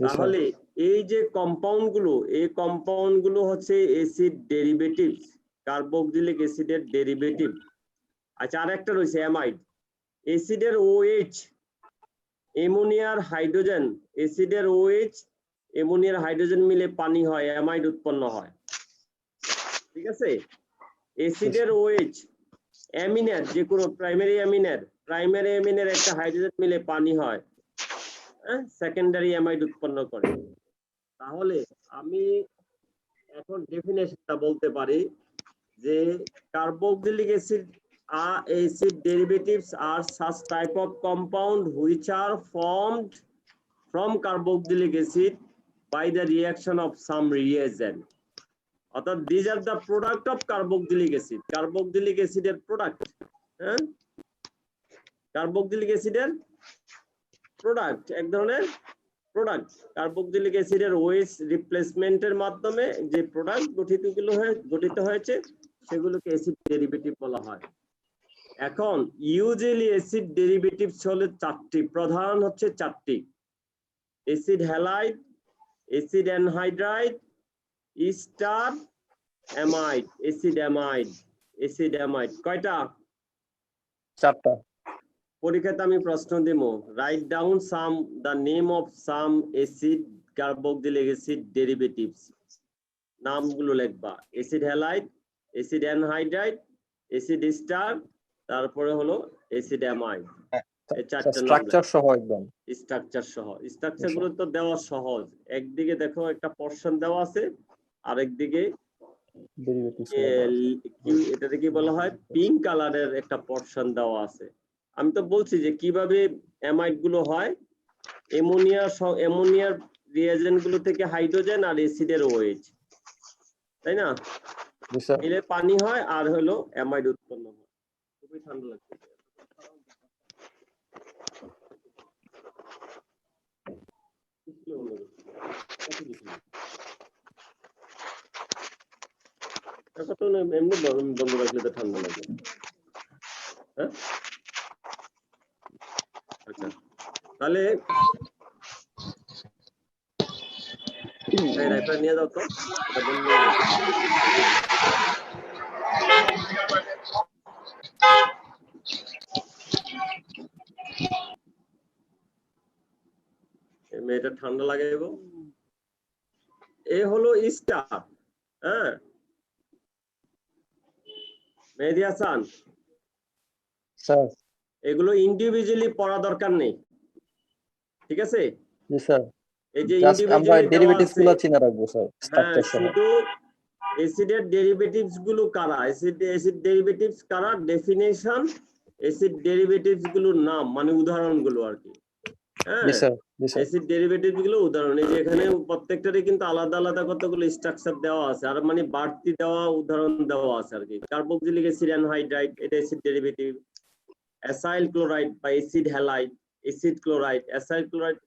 তাহলে এই যে কম্পাউন্ড গুলো, এই কম্পাউন্ড গুলো হচ্ছে অ্যাসিড ডেরিভেটিভস, কার্বক্সিলিক অ্যাসিডের ডেরিভেটিভ। আচ্ছা, আরেকটা রয়েছে অ্যামাইড, অ্যাসিডের OH অ্যামোনিয়ার হাইড্রোজেন, অ্যাসিডের OH অ্যামোনিয়ার হাইড্রোজেন মিলে পানি হয়, অ্যামাইড উৎপন্ন হয়। ঠিক আছে, অ্যাসিডের OH অ্যামিনের, যে কোনো প্রাইমারি অ্যামিনের একটা হাইড্রোজেন মিলে পানি হয়, সেকেন্ডারি অ্যামাইড উৎপন্ন করে। তাহলে আমি এখন ডেফিনেশনটা বলতে পারি যে carboxylic acid derivatives are such type of compound which are formed from carboxylic acid by the reaction of some reagent. অর্থাৎ these are the product of carboxylic acid, carboxylic অ্যাসিডের প্রোডাক্ট, কার্বক্সিলিক অ্যাসিডের প্রোডাক্ট, এক ধরনের প্রোডাক্ট, কার্বক্সিলিক অ্যাসিডের OH রিপ্লেসমেন্টের মাধ্যমে যে প্রোডাক্ট গঠিত হয়েছে সেগুলোকে অ্যাসিড ডেরিভেটিভ বলা হয়। এখন ইউজুয়ালি অ্যাসিড ডেরিভেটিভস হলো চারটি, প্রধান হচ্ছে চারটি, acid halide, acid anhydride, Easter, amide, acid amide. কয়টা? চারটা। পরীক্ষাতে আমি প্রশ্ন দেবো, write down the name of some acid carboxylic acid derivatives, নামগুলো লিখবা, acid halide, acid anhydride, acid Easter, তারপরে হলো অ্যাসিড অ্যামাইড। এই চারটা স্ট্রাকচার সহ একদম, স্ট্রাকচার সহ। স্ট্রাকচার গুলো তো দেওয়া সহজ, একদিকে দেখো একটা পোরশন দেওয়া আছে, আরেকদিকে এটাতে কি বলা হয়, পিঙ্ক কালারের একটা পোরশন দেওয়া আছে। আমি তো বলছি যে কিভাবে অ্যামাইড গুলো হয়, অ্যামোনিয়ার রিয়েজেন্ট গুলো থেকে হাইড্রোজেন আর অ্যাসিডের OH, তাই না, মিলে পানি হয় আর হলো অ্যামাইড উৎপন্ন হয়। খুবই ঠান্ডা লাগছে। এমনি বন্ধ রাখলে তো ঠান্ডা লাগে। আচ্ছা, তাহলে রাইফার নিয়ে যাও তো, এটা বন্ধ। মেয়েটা ঠান্ডা লাগাইব। এ হলো স্টার, হ্যাঁ মেহেদী হাসান, স্যার। এগুলো ইন্ডিভিজুয়ালি পড়া দরকার নেই, ঠিক আছে? জি স্যার, এই যে জাস্ট আমরা ইন্ডিভিজুয়ালি দেওয়া ডেরিভেটিভস আছে, গুলো চিনে রাখবো স্যার, হ্যাঁ স্ট্রাকচার সহ। শুধু অ্যাসিডের ডেরিভেটিভস গুলো কারা, অ্যাসিড ডেরিভেটিভস কারা, ডেফিনেশন, অ্যাসিড ডেরিভেটিভস গুলোর নাম মানে উদাহরণগুলো আর কি, জি হ্যাঁ স্যার, জি স্যার। অ্যাসিড ডেরিভেটিভস গুলো উদাহরণ। এই যে এখানে প্রত্যেকটারই কিন্তু আলাদা আলাদা কতগুলো স্ট্রাকচার দেওয়া আছে, আর মানে বাড়তি দেওয়া উদাহরণ দেওয়া আছে আর কি। কার্বক্সিলিক অ্যাসিড অ্যানহাইড্রাইড, এটা অ্যাসিড ডেরিভেটিভ। অ্যাসাইল ক্লোরাইড বা acid halide, acid chloride, acyl chloride,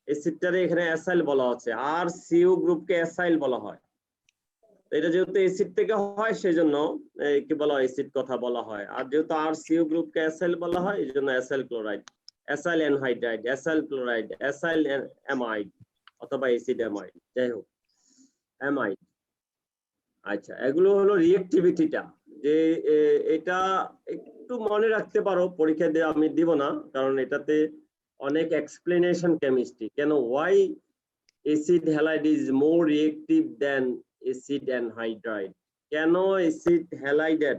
অ্যাসিডটারে এখানে অ্যাসাইল বলা হচ্ছে, আর সিও গ্রুপকে অ্যাসাইল বলা হয়। এটা যেহেতু অ্যাসিড থেকে হয় সেজন্য কি বলা হয়, অ্যাসিড কথা বলা হয়। আর যেহেতু আর সিও গ্রুপকে অ্যাসাইল বলা হয় এই জন্য acyl chloride, acyl anhydride, acyl chloride, acyl amide অথবা অ্যাসিড অ্যামাইড, যাই হোক অ্যামাইড। আচ্ছা, এগুলো হলো রিঅ্যাক্টিভিটিটা, যে এটা একটু মনে রাখতে পারো, পরীক্ষা দিয়ে আমি দিব না কারণ এটাতে অনেক এক্সপ্লেনেশন কেমিস্ট্রি, কেন why acid halide is more reactive than acid anhydride, কেন অ্যাসিড হ্যালাইডের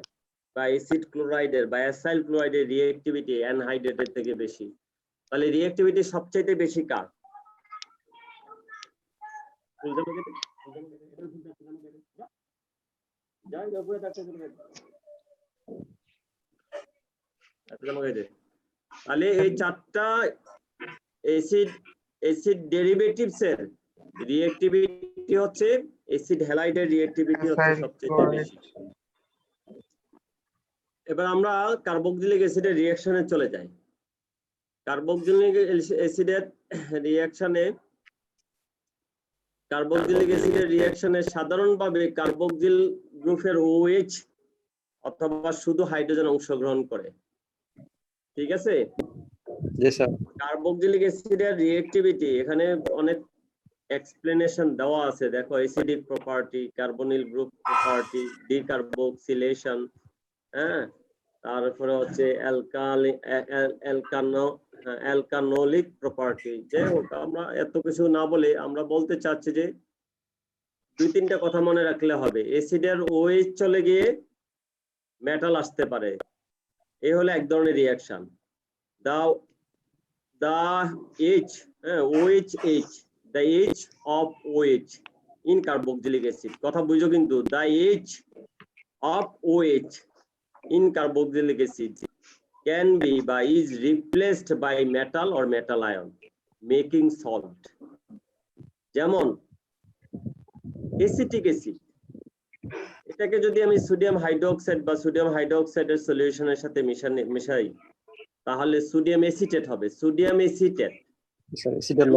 বা অ্যাসিড ক্লোরাইডের বা অ্যাসাইল ক্লোরাইডের রিঅ্যাক্টিভিটি অ্যানহাইড্রেটের থেকে বেশি। তাহলে রিঅ্যাক্টিভিটি সবচেয়ে বেশি কার? তাহলে এই চারটা অ্যাসিড ডেরিভেটিভস এর রিঅ্যাক্টিভিটি হচ্ছে, অ্যাসিড হ্যালাইডের রিঅ্যাক্টিভিটি হচ্ছে Acyl সবচেয়ে chloride. বেশি। এবার আমরা কার্বক্সিলিক অ্যাসিডের রিঅ্যাকশনে চলে যাই। কার্বক্সিলিক অ্যাসিডের রিঅ্যাকশনে সাধারণভাবে কার্বক্সিল গ্রুপের OH অথবা শুধু হাইড্রোজেন অংশগ্রহণ করে, ঠিক আছে? জি স্যার। কার্বক্সিলিক অ্যাসিডের রিঅ্যাক্টিভিটি এখানে অনেক এক্সপ্লেনেশন দেওয়া আছে, দেখো acidic property, carbonyl group property, decarboxylation, হ্যাঁ তারপরে হচ্ছে অ্যালকানোলিক প্রপার্টি। যাই হোক আমরা এত কিছু না বলে আমরা বলতে চাচ্ছি যে দুই তিনটা কথা মনে রাখলে হবে। অ্যাসিডের OH চলে গিয়ে মেটাল আসতে পারে, এই হলো এক ধরনের reaction. the H, OHH, the H of OH in carboxylic acid, কথা বুঝো কিন্তু, the H of OH in carboxylic acid can be by is replaced by metal or metal ion making salt, যেমন অ্যাসিটিক অ্যাসিড, এটাকে যদি আমি সোডিয়াম হাইড্রোক্সাইড বা সোডিয়াম হাইড্রোক্সাইডের সলিউশনের সাথে মিশাই তাহলে সোডিয়াম এসিটেট হবে, সোডিয়াম এসিটেট।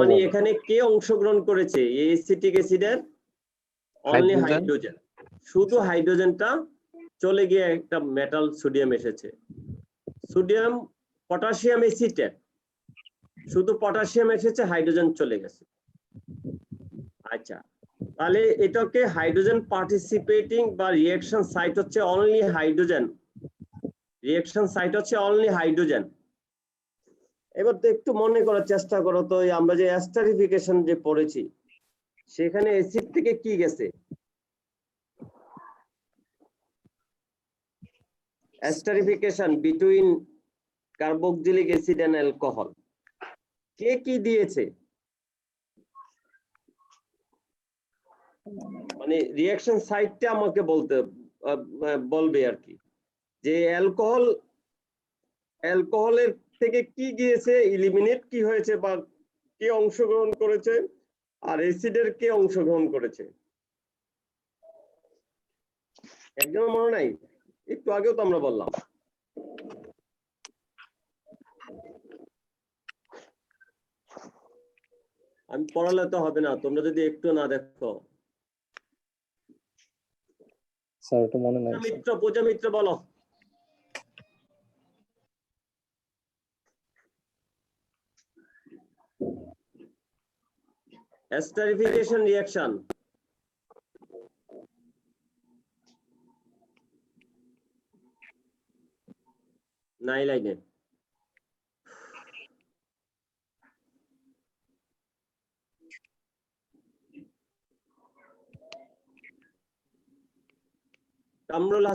মানে এখানে কে অংশগ্রহণ করেছে এই অ্যাসিটিক অ্যাসিডের? অনলি হাইড্রোজেন, শুধু হাইড্রোজেনটা চলে গিয়ে একটা মেটাল সোডিয়াম এসেছে। সোডিয়াম পটাশিয়াম এসিটেট, শুধু পটাশিয়াম এসেছে, হাইড্রোজেন চলে গেছে। আচ্ছা, তাহলে এটাকে হাইড্রোজেন পার্টিসিপেটিং বা রিঅ্যাকশন সাইট হচ্ছে অনলি হাইড্রোজেন, রিঅ্যাকশন সাইট হচ্ছে অনলি হাইড্রোজেন। এবার তো একটু মনে করার চেষ্টা করো তো, আমরা যে এস্টারিফিকেশন যে পড়েছি সেখানে অ্যাসিড থেকে কি গেছে? Esterification between carboxylic acid and alcohol, কে কি দিয়েছে? মানে রিঅ্যাকশন সাইটটা আমাকে বলবে আর কি, যে অ্যালকোহলের থেকে কি গিয়েছে, ইলিমিনেট কি হয়েছে বা কে অংশগ্রহণ করেছে, আর অ্যাসিডের কে অংশগ্রহণ করেছে? একদম মনে নাই? একটু আগেও তো আমরা বললাম। আমি পড়ালে তো হবে না, তোমরা যদি একটু না দেখো। স্যার এটা মনে নাই। পূজা মিত্র বলো। এস্টারিফিকেশন রিঅ্যাকশন, নাই লাইনে। কামরুল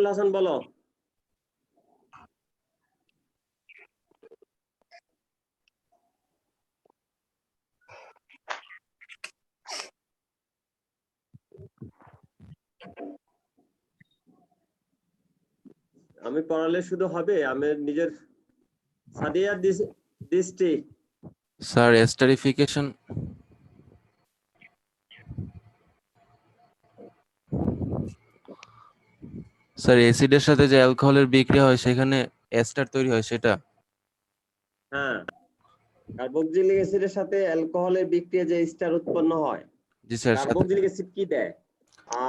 হাসান বলো। আমি পড়ালে শুধু হবে? আমি নিজের সাদিয়া দৃষ্টি। স্যার এস্টারিফিকেশন স্যার অ্যাসিডের সাথে যে অ্যালকোহলের বিক্রিয়া হয় সেখানে এস্টার তৈরি হয় সেটা। হ্যাঁ, কার্বক্সিলিক অ্যাসিডের সাথে অ্যালকোহলের বিক্রিয়া যে এস্টার উৎপন্ন হয়, জি স্যার। কার্বক্সিলিক অ্যাসিড কি দেয়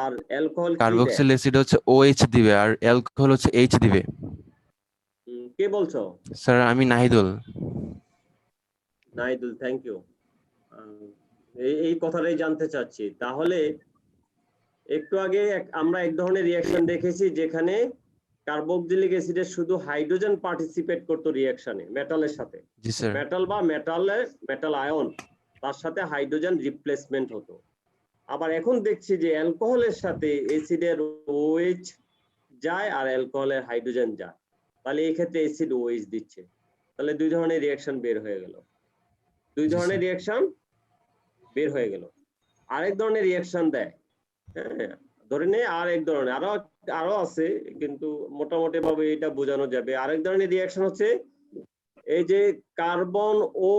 আর অ্যালকোহল কি দেয়? কার্বক্সিল অ্যাসিড হচ্ছে OH দিবে আর অ্যালকোহল হচ্ছে H দিবে। কে বলছো? স্যার আমি নাহিদুল। নাইদুল, thank you. এই কথাটাই জানতে চাচ্ছি। তাহলে একটু আগে আমরা এক ধরনের রিঅ্যাকশন দেখেছি যেখানে কার্বক্সিলিক অ্যাসিডের শুধু হাইড্রোজেন পার্টিসিপেট করতো রিঅ্যাকশনে মেটালের সাথে। জি স্যার। মেটাল বা মেটাল আয়ন, তার সাথে হাইড্রোজেন রিপ্লেসমেন্ট হতো। আবার এখন দেখছি যে অ্যালকোহলের সাথে অ্যাসিডের OH যায় আর অ্যালকোহলের হাইড্রোজেন যায়। তাহলে এই ক্ষেত্রে অ্যাসিড OH দিচ্ছে। তাহলে দুই ধরনের রিঅ্যাকশন বের হয়ে গেল। আরেক ধরনের রিঅ্যাকশন দেয়, হ্যাঁ, ধরে নে আরেক ধরনের, আরো আছে, কিন্তু মোটামুটি ভাবে এটা বোঝানো যাবে। আরেক ধরনের রিঅ্যাকশন হচ্ছে এই যে কার্বন ও,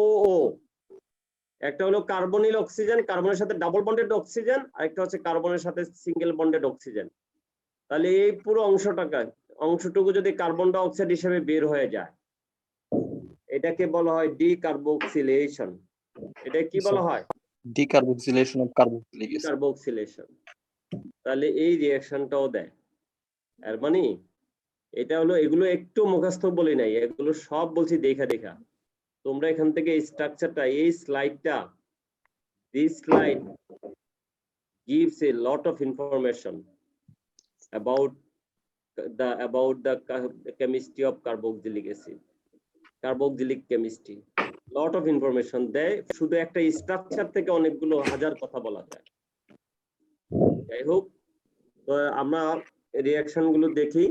একটা হলো কার্বনিল অক্সিজেন, কার্বনের সাথে ডাবল বন্ডেড অক্সিজেন, আরেকটা হচ্ছে কার্বনের সাথে সিঙ্গেল বন্ডেড অক্সিজেন। তাহলে এই পুরো অংশটুকু যদি কার্বন ডাই অক্সাইড হিসেবে বের হয়ে যায়, এটাকে বলা হয় ডিকার্বক্সিলেশন। এটা কি বলা হয়? Decarboxylation of carboxylic acid. Carboxylation. তাহলে এই রিঅ্যাকশনটাও দেয়। এর মানে এটা হলো, এগুলো একটু মুখস্থ বলি নাই, এগুলো সব বলছি দেখা। তোমরা এখান থেকে এই স্ট্রাকচারটা, এই স্লাইডটা, this slide gives a lot of information about the chemistry of carboxylic acid, carboxylic chemistry. Lot of information দেয়, শুধু একটা স্ট্রাকচার থেকে অনেকগুলো হাজার কথা বলা যায়। যাই হোক, তো আমরা রিঅ্যাকশন গুলো দেখি।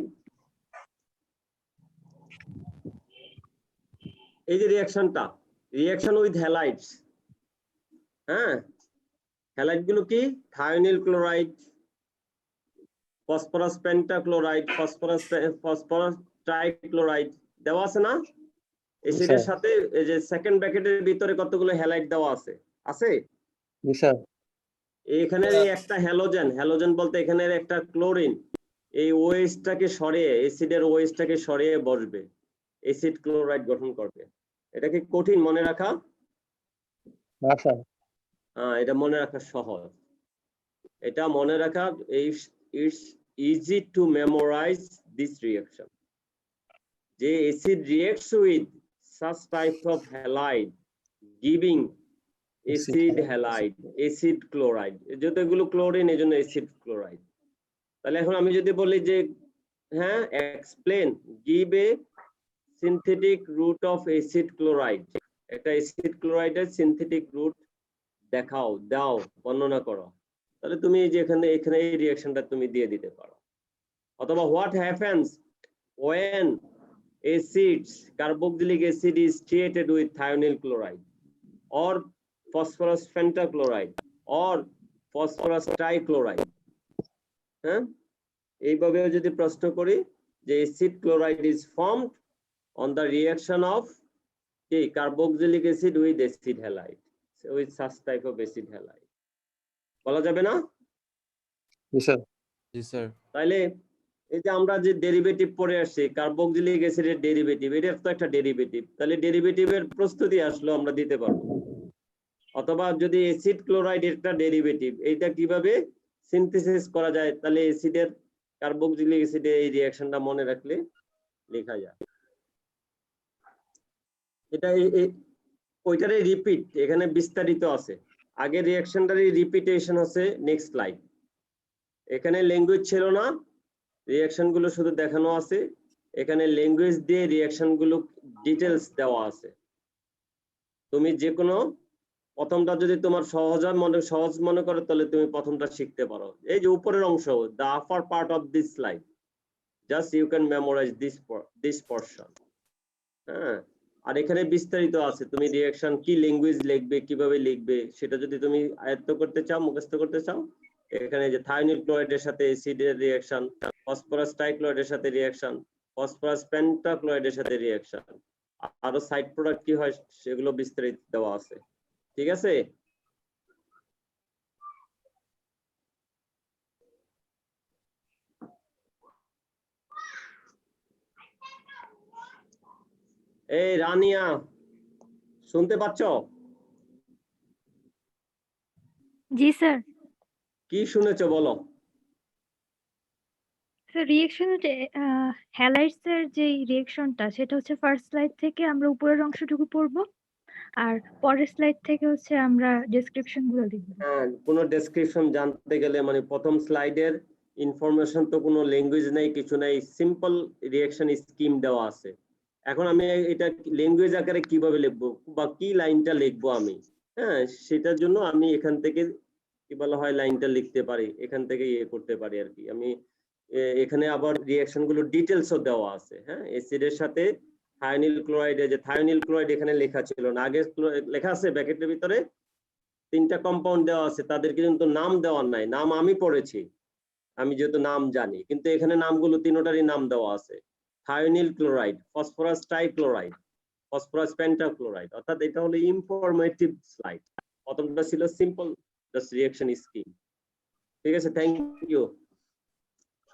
এই যে রিঅ্যাকশন উইথ হ্যালাইডস, হ্যাঁ, হ্যালাইড গুলো কি? Thionyl chloride, phosphorus pentachloride, phosphorus trichloride দেওয়া আছে না? অ্যাসিডের সাথে এই যে সেকেন্ড ব্র্যাকেটের ভিতরে কতগুলো হ্যালাইড দেওয়া আছে? জি স্যার। এখানে একটা হ্যালোজেন বলতে এখানে একটা ক্লোরিন, এই ওএইচটাকে সরিয়ে, অ্যাসিডের ওএইচটাকে সরিয়ে বসবে, অ্যাসিড ক্লোরাইড গঠন করবে। এটা কি কঠিন মনে রাখা? না স্যার। হ্যাঁ, এটা মনে রাখা সহজ। এটা মনে রাখা, it's easy to memorize this reaction. যে acid reacts with such type of halide giving acid halide, acid chloride, যেহেতু এগুলো ক্লোরিন এজন্য অ্যাসিড ক্লোরাইড। তাহলে এখন আমি যদি বলি যে হ্যাঁ, explain, give a synthetic root of acid chloride, একটা অ্যাসিড ক্লোরাইডের সিনথেটিক রুট দাও, বর্ণনা করো, তাহলে তুমি এই যে এখানে এই রিঅ্যাকশনটা তুমি দিয়ে দিতে পারো। অথবা what happens when acids, carboxylic acid is treated with thionyl chloride or phosphorus pentachloride or phosphorus trichloride, হ্যাঁ, এইভাবে যদি প্রশ্ন করি যে acid chloride is formed on the reaction of carboxylic acid with acid halide, with such type of acid halide, বলা যাবে না? জি স্যার। জি স্যার। তাইলে এই যে আমরা যে ডেরিভেটিভ পড়ে আসছি, কার্বক্সিলিক অ্যাসিডের ডেরিভেটিভ, এটা তো একটা ডেরিভেটিভ, তাহলে ডেরিভেটিভের প্রস্তুতি আসলো আমরা দিতে পারবো। অথবা যদি অ্যাসিড ক্লোরাইড একটা ডেরিভেটিভ, এইটা কিভাবে সিনথেসিস করা যায়, তাহলে অ্যাসিডের, কার্বক্সিলিক অ্যাসিডের এই রিঅ্যাকশনটা মনে রাখলে লেখা যায়। এটা ওইটারই রিপিট, এখানে বিস্তারিত আছে। আগের রিঅ্যাকশনটারই রিপিটেশন হচ্ছে নেক্সট স্লাইড। এখানে ল্যাঙ্গুয়েজ ছিল না, রিঅ্যাকশন গুলো শুধু দেখানো আছে। এখানে ল্যাঙ্গুয়েজ দিয়ে রিঅ্যাকশন গুলো ডিটেলস দেওয়া আছে। তুমি যে কোনো প্রথমটা যদি তোমার সহজ মনে করো তাহলে তুমি প্রথমটা শিখতে পারো। এই যে উপরের অংশ, the upper part of this slide, just you can memorize this portion। হ্যাঁ, আর এখানে বিস্তারিত আছে, তুমি রিঅ্যাকশন কি ল্যাঙ্গুয়েজ লিখবে, কিভাবে লিখবে, সেটা যদি তুমি আয়ত্ত করতে চাও, মুখস্থ করতে চাও, এখানে যে থায়োনিল ক্লোরাইডের সাথে অ্যাসিডের রিঅ্যাকশন, ফসফরাস ট্রাইক্লোরাইডের সাথে রিঅ্যাকশন, ফসফরাস পেন্টাক্লোরাইডের সাথে রিঅ্যাকশন, আরো সাইড প্রোডাক্ট কি হয় সেগুলো বিস্তারিত দেওয়া আছে। ঠিক আছে? এই রানিয়া, শুনতে পাচ্ছ? জি স্যার। কি শুনেছো বলো? স্যার রিঅ্যাকশনের যে হ্যালাইডস এর যে রিঅ্যাকশনটা সেটা হচ্ছে ফার্স্ট স্লাইড থেকে আমরা উপরের অংশটুকু পড়বো, আর পরের স্লাইড থেকে হচ্ছে আমরা ডেসক্রিপশন গুলো লিখবো। হ্যাঁ, কোনো ডেসক্রিপশন জানতে গেলে মানে প্রথম স্লাইডের ইনফরমেশন তো কোনো ল্যাঙ্গুয়েজ নাই, কিছু নাই, সিম্পল রিঅ্যাকশন স্কিম দেওয়া আছে। এখন আমি এটা ল্যাঙ্গুয়েজ আকারে কিভাবে লিখবো বা কি লাইনটা লিখবো আমি, হ্যাঁ, সেটার জন্য আমি এখান থেকে কি বলা হয় লাইনটা লিখতে পারি, এখান থেকে ইয়ে করতে পারি আর কি। আমি এখানে আবার রিঅ্যাকশন গুলো ডিটেলসও দেওয়া আছে। হ্যাঁ, অ্যাসিডের সাথে থায়োনিল ক্লোরাইড, যে থায়োনিল ক্লোরাইড এখানে লেখা ছিল না, আগে লেখা আছে ব্র্যাকেটের ভিতরে, 3টা কম্পাউন্ড দেওয়া আছে, তাদেরকে কিন্তু নাম দেওয়া নাই, নাম আমি পড়েছি, আমি যেহেতু নাম জানি, কিন্তু এখানে নামগুলো তিনটারই নাম দেওয়া আছে, thionyl chloride, phosphorus trichloride, phosphorus pentachloride. অর্থাৎ এটা হলো ইনফরমেটিভ স্লাইড। প্রথমটা ছিল সিম্পল জাস্ট রিঅ্যাকশন স্কিম। ঠিক আছে, থ্যাংক ইউ।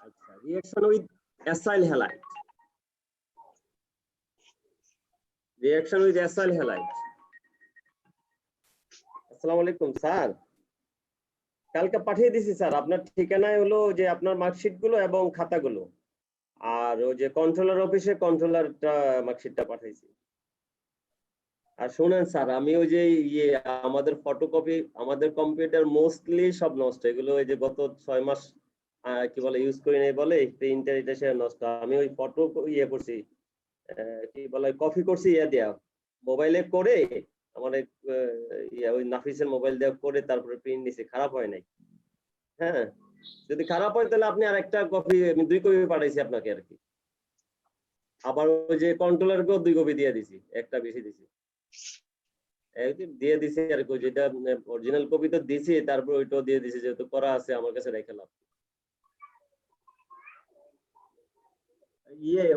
আচ্ছা, reaction with acyl halide, reaction with acyl halide. আসসালামু আলাইকুম স্যার, কালকে পাঠিয়ে দিছি স্যার, আপনার ঠিকানায় হলো যে আপনার মার্কশিট গুলো এবং খাতাগুলো, আর ওই যে কন্ট্রোলার অফিসে কন্ট্রোলারটা মার্কশিটটা পাঠাইছি। আর শুনেন স্যার, আমি ওই যে আমাদের ফটোকপি, আমাদের কম্পিউটার মোস্টলি সব নষ্ট, এগুলো ওই যে গত 6 মাস কি বলে ইউজ করি নাই বলে প্রিন্টার এটা সে নষ্ট। আমি ওই ফটো করছি, কি বলে কপি করছি দিয়া মোবাইলে করে, আমার ওই নাফিসের মোবাইল দিয়ে করে তারপরে প্রিন্ট নিছি, খারাপ হয় নাই। হ্যাঁ, যদি খারাপ হয় তাহলে আপনি আরেকটা কপি, আমি 2 কপি পাঠাইছি আপনাকে আর কি। আবার ওই যে কন্ট্রোলারকেও 2 কপি দিয়ে দিছি, একটা বেশি দিছি, দিয়ে দিছি আর কি। যেটা অরিজিনাল কপি তো দিছি, তারপর ওইটাও দিয়ে দিছি, যেহেতু করা আছে আমার কাছে রেখে লাভ।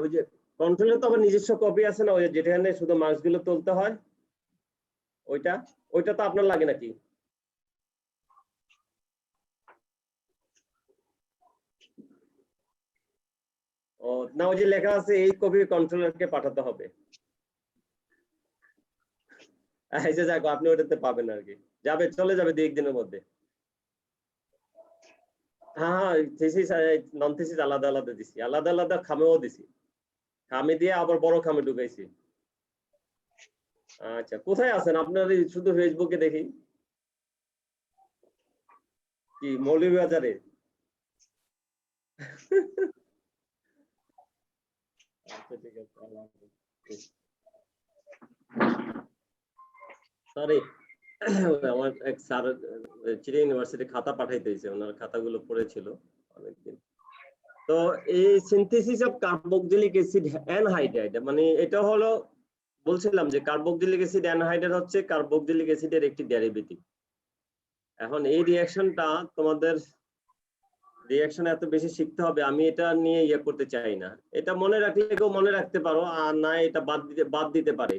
ওই যে কন্ট্রোলের তো আবার নিজস্ব কপি আছে না, ওই যেখানে শুধু মার্কস গুলো তুলতে হয়, ওইটা ওইটা তো আপনার লাগে নাকি? ও না, ওই যে লেখা আছে এই কপি কন্ট্রোলারকে পাঠাতে হবে। আচ্ছা যাক, আপনি ওটাতে পাবেন আর কি, যাবে, চলে যাবে 2-1 দিনের মধ্যে। হ্যাঁ, থিসিস নন থিসিস আলাদা আলাদা দিছি, আলাদা আলাদা খামেও দিছি, খামে দিয়ে আবার বড় খামে ঢুকাইছি। আচ্ছা, কোথায় আছেন আপনার? শুধু ফেসবুকে দেখি। কি মৌলভীবাজারে? আচ্ছা ঠিক আছে, আল্লাহ হাফেজ। সরি, আমার এক স্যার চিড়িয়া ইউনিভার্সিটি খাতা পাঠাইতে হয়েছে, ওনার খাতাগুলো পড়েছিল অনেকদিন। তো এই synthesis of carboxylic acid anhydride, মানে এটা হলো বলছিলাম যে কার্বক্সিলিক অ্যাসিড অ্যানহাইড্রাইড হচ্ছে কার্বক্সিলিক অ্যাসিডের একটি ডেরিভেটিভ। এখন এই রিঅ্যাকশনটা তোমাদের রিঅ্যাকশন এত বেশি শিখতে হবে আমি এটা নিয়ে ইয়ে করতে চাই না। এটা মনে রাখলে কেউ মনে রাখতে পারো, আর না এটা বাদ দিতে পারে।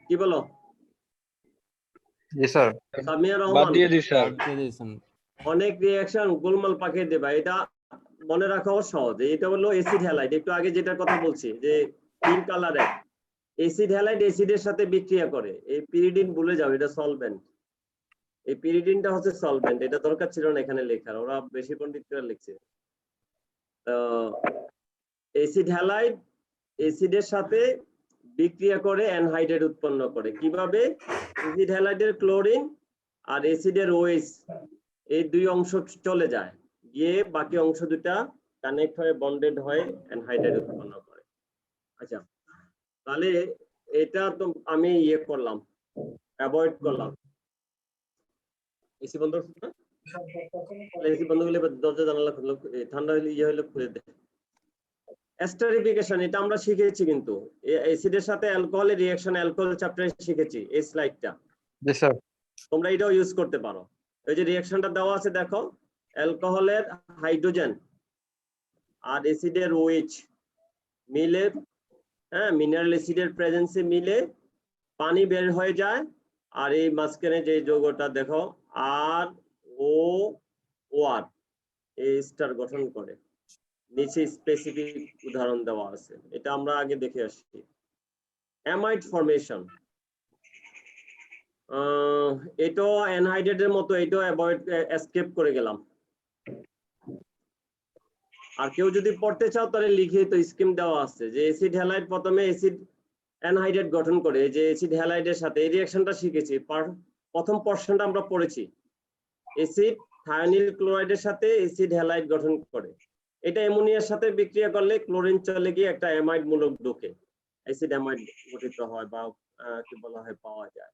কি বলো? জি স্যার। সামিয়া বাদ রহমান, দিয়ে দিই স্যার। অনেক রিঅ্যাকশন গোলমাল পাকিয়ে দেবা, এটা মনে রাখাও সহজ। এটা হলো অ্যাসিড হ্যালাইড, একটু আগে যেটা কথা বলছি যে পিঙ্ক কালারের অ্যাসিড হ্যালাইড অ্যাসিডের সাথে বিক্রিয়া করে। এই পিরিডিন ভুলে যাও, এটা সলভেন্ট। এই পিরিডিনটা হচ্ছে সলভেন্ট, এটা দরকার ছিল না এখানে লেখার, ওরা বেশি পণ্ডিতরা লিখছে। তো অ্যাসিড হ্যালাইড অ্যাসিডের সাথে বিক্রিয়া করে অ্যানহাইড্রাইড উৎপন্ন করে। কিভাবে? অ্যাসিড হ্যালাইডের ক্লোরিন আর অ্যাসিডের ওএইচ এই 2 অংশ চলে যায়, গিয়ে বাকি অংশ দুটা কানেক্ট হয়ে বন্ডেড হয়ে অ্যানহাইড্রাইড উৎপন্ন করে। আচ্ছা, তাহলে এটা তো আমি ইয়ে করলাম, অ্যাভয়েড করলাম। এসি বন্ধ করছিস না? এসি বন্ধ করলে এবার দরজা জানালা খুললো, ঠান্ডা হলে ইয়ে হলে খুলে দে। এস্টারিফিকেশন এটা আমরা শিখেছি, কিন্তু অ্যাসিডের সাথে অ্যালকোহলের রিঅ্যাকশন অ্যালকোহল চ্যাপ্টারে শিখেছি এই স্লাইডটা। জি স্যার। তোমরা এটাও ইউজ করতে পারো। এই যে রিঅ্যাকশনটা দেওয়া আছে দেখো, অ্যালকোহলের হাইড্রোজেন আর অ্যাসিডের OH মিলে, হ্যাঁ, মিনারেল অ্যাসিডের প্রেজেন্সে মিলে পানি বের হয়ে যায়। আর এই মাঝখানে যে যৌগটা দেখো ROOR এই স্টার গঠন করে। নিচে স্পেসিফিক উদাহরণ দেওয়া আছে, এটা আমরা আগে দেখে আসছি। অ্যামাইড ফরমেশন, এটাও অ্যানহাইড্রেটের মতো, এটাও অ্যাভয়েড এসকেপ করে গেলাম। আর কেউ যদি পড়তে চাও তাহলে লিখে তো স্কিম দেওয়া আছে যে অ্যাসিড হ্যালাইড প্রথমে অ্যাসিড অ্যানহাইড্রেট গঠন করে, যে অ্যাসিড হ্যালাইডের সাথে এই রিঅ্যাকশনটা শিখেছি, প্রথম পোরশনটা আমরা পড়েছি। অ্যাসিড থায়োনিল ক্লোরাইডের সাথে অ্যাসিড হ্যালাইড গঠন করে, এটা অ্যামোনিয়ার সাথে বিক্রিয়া করলে ক্লোরিন চলে গিয়ে একটা অ্যামাইড মূলক ঢোকে, অ্যাসিড অ্যামাইড গঠিত হয় বা কি বলা হয় পাওয়া যায়।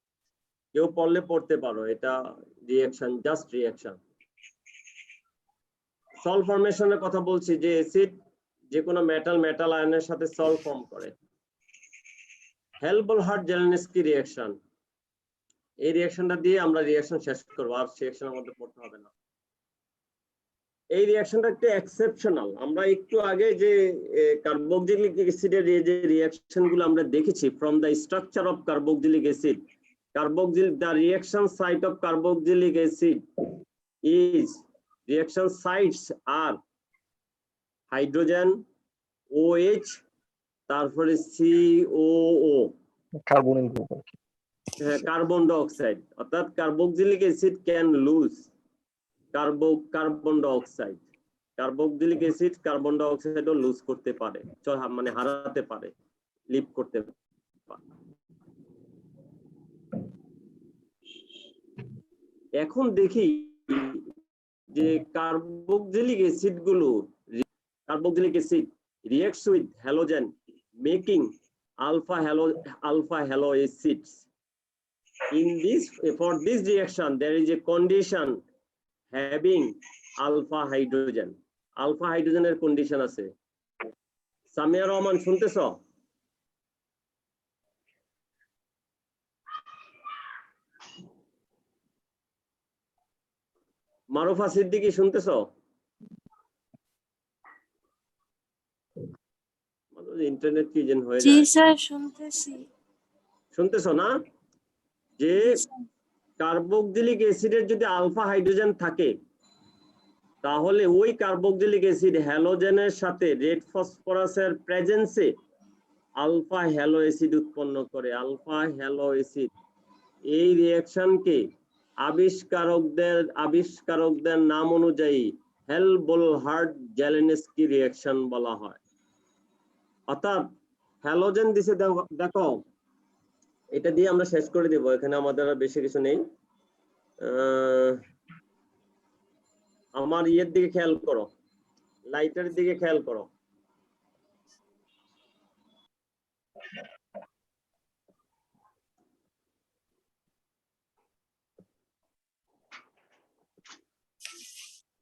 কেউ পড়লে পড়তে পারো, এটা রিঅ্যাকশন, জাস্ট রিঅ্যাকশন। সল ফরমেশনের কথা বলছি, যে অ্যাসিড যে কোনো মেটাল আয়নের সাথে সল ফর্ম করে। হেলবোল-হার্ট-জেলেনস্কি রিঅ্যাকশন, এই রিঅ্যাকশনটা দিয়ে আমরা রিঅ্যাকশন শেষ করব, আর রিঅ্যাকশন আমাদের পড়তে হবে না। এই রিঅ্যাকশনটা একটা এক্সেপশনাল। আমরা একটু আগে যে কার্বক্সিলিক অ্যাসিডের যে রিঅ্যাকশন গুলো আমরা দেখেছি, from the structure of carboxylic acid, the reaction site of carboxylic acid is, reaction sites are hydrogen, OH, তারপরে COO, carbonyl group. Carbon dioxide, অর্থাৎ carboxylic acid can lose carbon dioxide. Carboxylic acid carbon ডাইঅক্সাইডও লুজ করতে পারে, মানে হারাতে পারে, লিভ করতে পারে। এখন দেখি যে carboxylic acid reacts with halogen making alpha halo acids. For this reaction there is a condition having alpha hydrogen এর কন্ডিশন আছে। সামিয়া রহমান শুনতেছ? মারুফা সিদ্দিকী শুনতেছ? ইন্টারনেট কি যেন হয়ে যায়। জি স্যার শুনতেছি। শুনতেছ না? যে কার্বক্সিলিক অ্যাসিডের যদি আলফা হাইড্রোজেন থাকে, তাহলে ওই কার্বক্সিলিক অ্যাসিড হ্যালোজেনের সাথে রেড ফসফরাসের প্রেজেন্সে আলফা হ্যালো অ্যাসিড উৎপন্ন করে। আলফা হ্যালো অ্যাসিড, এই রিঅ্যাকশনকে আবিষ্কারকদের নাম অনুযায়ী হেলবোল-হার্ট-জেলেনস্কি রিঅ্যাকশন বলা হয়। অর্থাৎ হ্যালোজেন দিছে, দেখো এটা দিয়ে আমরা শেষ করে দেব, এখানে আমাদের আর বেশি কিছু নেই। আমার ইয়ের দিকে খেয়াল করো, লাইটের দিকে খেয়াল করো।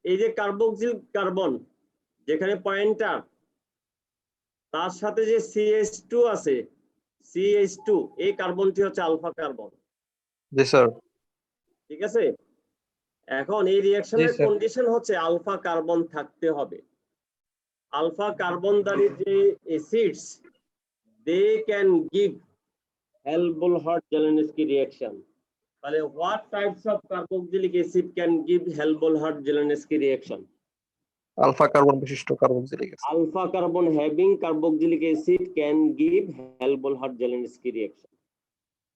এই যে কার্বক্সিল কার্বন যেখানে পয়েন্টার, তার সাথে যে CH2 আছে, CH2 এই কার্বনটি হচ্ছে আলফা কার্বন। জি স্যার। ঠিক আছে, এখন এই রিঅ্যাকশনের কন্ডিশন হচ্ছে আলফা কার্বন থাকতে হবে। আলফা কার্বনধারী যে acids, they can give Hell Volhard Zelinsky reaction. তাহলে what types of carboxylic acid can give Hell Volhard Zelinsky reaction? Alpha carbon বিশিষ্ট carboxylic acid. Alpha carbon having carboxylic acid can give Helbol-Hart-Jelinek reaction.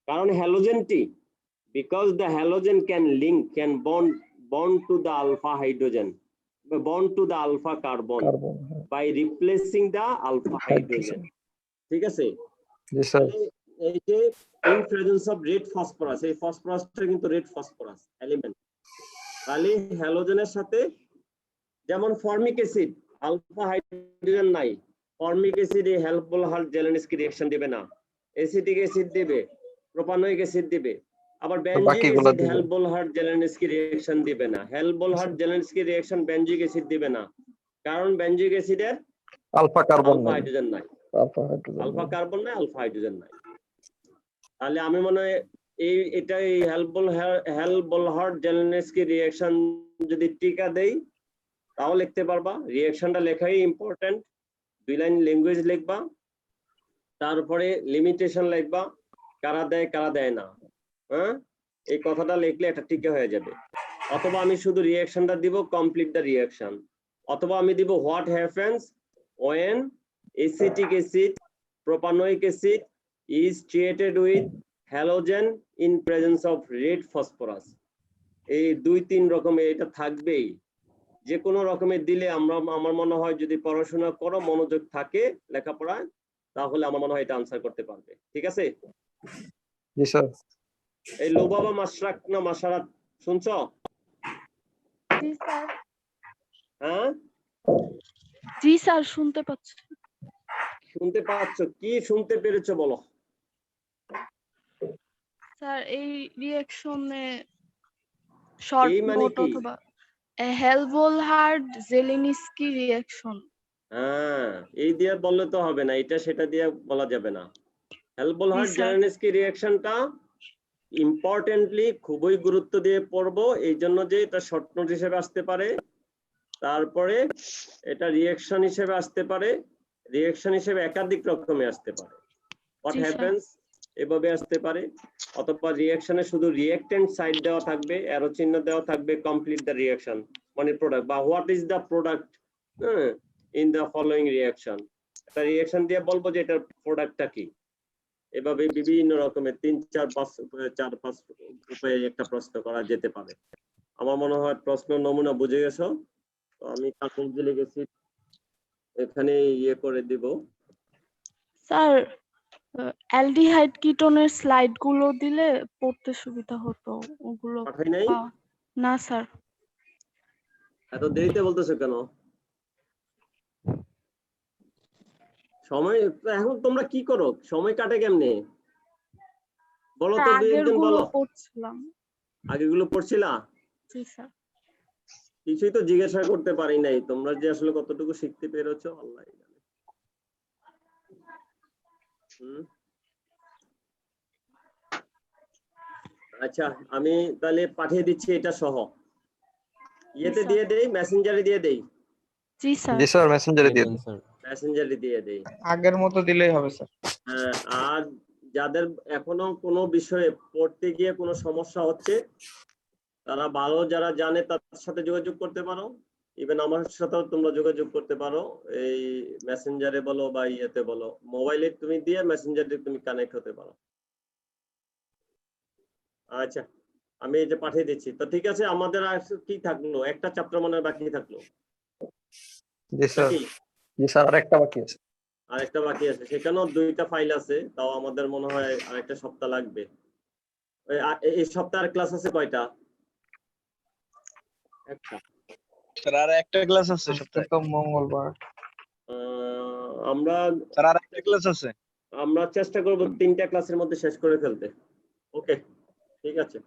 কারণ হ্যালোজেনটি, because the halogen can bond to the alpha hydrogen, bond to the alpha carbon by replacing the alpha hydrogen. ঠিক আছে? জি স্যার। এই যে in presence of red phosphorus, এই ফসফরাসটা কিন্তু রেড ফসফরাস এলিমেন্ট, তাহলে হ্যালোজেনের সাথে, যেমন ফর্মিক অ্যাসিড আলফা হাইড্রোজেন নাই, ফর্মিক অ্যাসিড এই হেলবোল-হার্ট-জেলেনস্কি রিঅ্যাকশন দিবে না। অ্যাসিটিক অ্যাসিড দিবে, প্রোপানোয়িক অ্যাসিড দিবে, আবার বেনজিক বাকিগুলো অ্যাসিড দিবে। হেলবোলহার্ড জেলেনস্কি রিঅ্যাকশন দিবে না। হেলবোলহার্ড জেলেনস্কি রিঅ্যাকশন বেনজিক অ্যাসিড দিবে না, কারণ বেনজিক অ্যাসিডের আলফা কার্বন আলফা নাই, হাইড্রোজেন নাই, আলফা হাইড্রোজেন আলফা কার্বন নাই, আলফা হাইড্রোজেন নাই। তাহলে আমি মনে হয় এটা এই হেলবোলহার্ড জেলেনস্কি রিঅ্যাকশন যদি টিকা দেই তাও লিখতে পারবা। রিঅ্যাকশনটা লেখাই ইম্পর্টেন্ট, 2 লাইন ল্যাঙ্গুয়েজ লিখবা, তারপরে লিমিটেশন লিখবা, কারা দেয় না। হ্যাঁ, এই কথাটা লিখলে একটা টিকা হয়ে যাবে। অথবা আমি শুধু রিঅ্যাকশনটা দিব, কমপ্লিট দ্য রিঅ্যাকশন, অথবা আমি দিব what happens when acetic acid propanoic acid is treated with halogen in presence of red phosphorus। এই 2-3 রকমের এটা থাকবেই, যে কোনো রকমের দিলে আমার মনে হয় যদি পড়াশোনা করো, মনোযোগ থাকে লেখাপড়ায়, তাহলে আমার মনে হয় এটা আনসার করতে পারবে। ঠিক আছে? জি স্যার। এই লোবাবা মাশরাক না মাশারাত শুনছো? জি স্যার। হ্যাঁ, জি স্যার, শুনতে পাচ্ছি। শুনতে পাচ্ছ? কি শুনতে পেরেছো বলো? স্যার এই রিঅ্যাকশনে শর্ট এই মানে নোট কি? অথবা হেলবোলহার্ড জেলেনস্কি রিঅ্যাকশন। হ্যাঁ, এই দিয়ে বললে তো হবে না, এটা সেটা দিয়ে বলা যাবে না। হেলবোলহার্ড জি, স্যার। জেলেনস্কি রিঅ্যাকশনটা ইম্পর্টেন্টলি খুবই গুরুত্ব দিয়ে পড়বো, এই জন্য যে এটা শর্ট নোট হিসেবে আসতে পারে, তারপরে এটা রিঅ্যাকশন হিসেবে আসতে পারে, রিঅ্যাকশন হিসেবে একাধিক রকমে আসতে পারে। What G, sir. হ্যাপেন্স এভাবে আসতে পারে, অথবা রিঅ্যাকশনে শুধু রিঅ্যাক্টেন্ট সাইড দেওয়া থাকবে, অ্যারো চিহ্ন দেওয়া থাকবে, কমপ্লিট দ্য রিঅ্যাকশন মানে প্রোডাক্ট, বা what is the product in the following reaction. একটা রিঅ্যাকশন দিয়ে বলবো যে এটার প্রোডাক্টটা কি। এভাবে বিভিন্ন রকমের 3-4-5 উপায়ে একটা প্রশ্ন করা যেতে পারে। আমার মনে হয় প্রশ্ন নমুনা বুঝে গেছো। তো আমি কার্বক্সিলিক অ্যাসিড এখানে ইয়ে করে দিব। স্যার অ্যালডিহাইড কিটোনের স্লাইড গুলো দিলে পড়তে সুবিধা হতো, ওগুলো পাঠাই নাই? না স্যার। এত দেরিতে বলতেছো কেন? সময় এখন তোমরা কি করো, সময় কাটে কেমনে বলো তো, দুই আগের একজন গুলো বলো। পড়ছিলাম। আগেগুলো পড়ছিলা? জি স্যার। কিছুই তো জিজ্ঞাসা করতে পারি নাই, তোমরা যে আসলে কতটুকু শিখতে পেরেছো আল্লাহ জানে। আচ্ছা, আমি তাহলে পাঠিয়ে দিচ্ছি এটা সহ। ইয়েতে স্যার। দিয়ে দেই, মেসেঞ্জারে দিয়ে দেই। জি স্যার। জি স্যার, মেসেঞ্জারে দিয়ে দেন দিন। স্যার। মেসেঞ্জারে দিয়ে দেই। আগের মতো দিলেই হবে স্যার। হ্যাঁ, আর যাদের এখনো কোনো বিষয়ে পড়তে গিয়ে কোনো সমস্যা হচ্ছে, তারা ভালো যারা জানে তার সাথে যোগাযোগ করতে পারো, ইভেন আমার সাথেও তোমরা যোগাযোগ করতে পারো, এই মেসেঞ্জারে বলো বা ইয়েতে বলো, মোবাইলে তুমি দিয়ে মেসেঞ্জারে তুমি কানেক্ট হতে পারো। আচ্ছা, আমি এই যে পাঠিয়ে দিচ্ছি। তো ঠিক আছে, আমাদের আর কি থাকলো, একটা চ্যাপ্টার মনে হয় বাকি থাকলো জি স্যার। নাকি? জি স্যার, আরেকটা বাকি আছে। আরেকটা বাকি আছে, সেখানেও 2টা ফাইল আছে, তাও আমাদের মনে হয় আরেকটা সপ্তাহ লাগবে। এই সপ্তাহের ক্লাস আছে কয়টা? একটা। স্যার আর একটা ক্লাস আছে আজকে সপ্তাহে। তো মঙ্গলবার। আমরা স্যার আর একটা ক্লাস আছে। চেষ্টা করব 3টা ক্লাসের মধ্যে শেষ করে ফেলতে। ওকে, ঠিক আছে।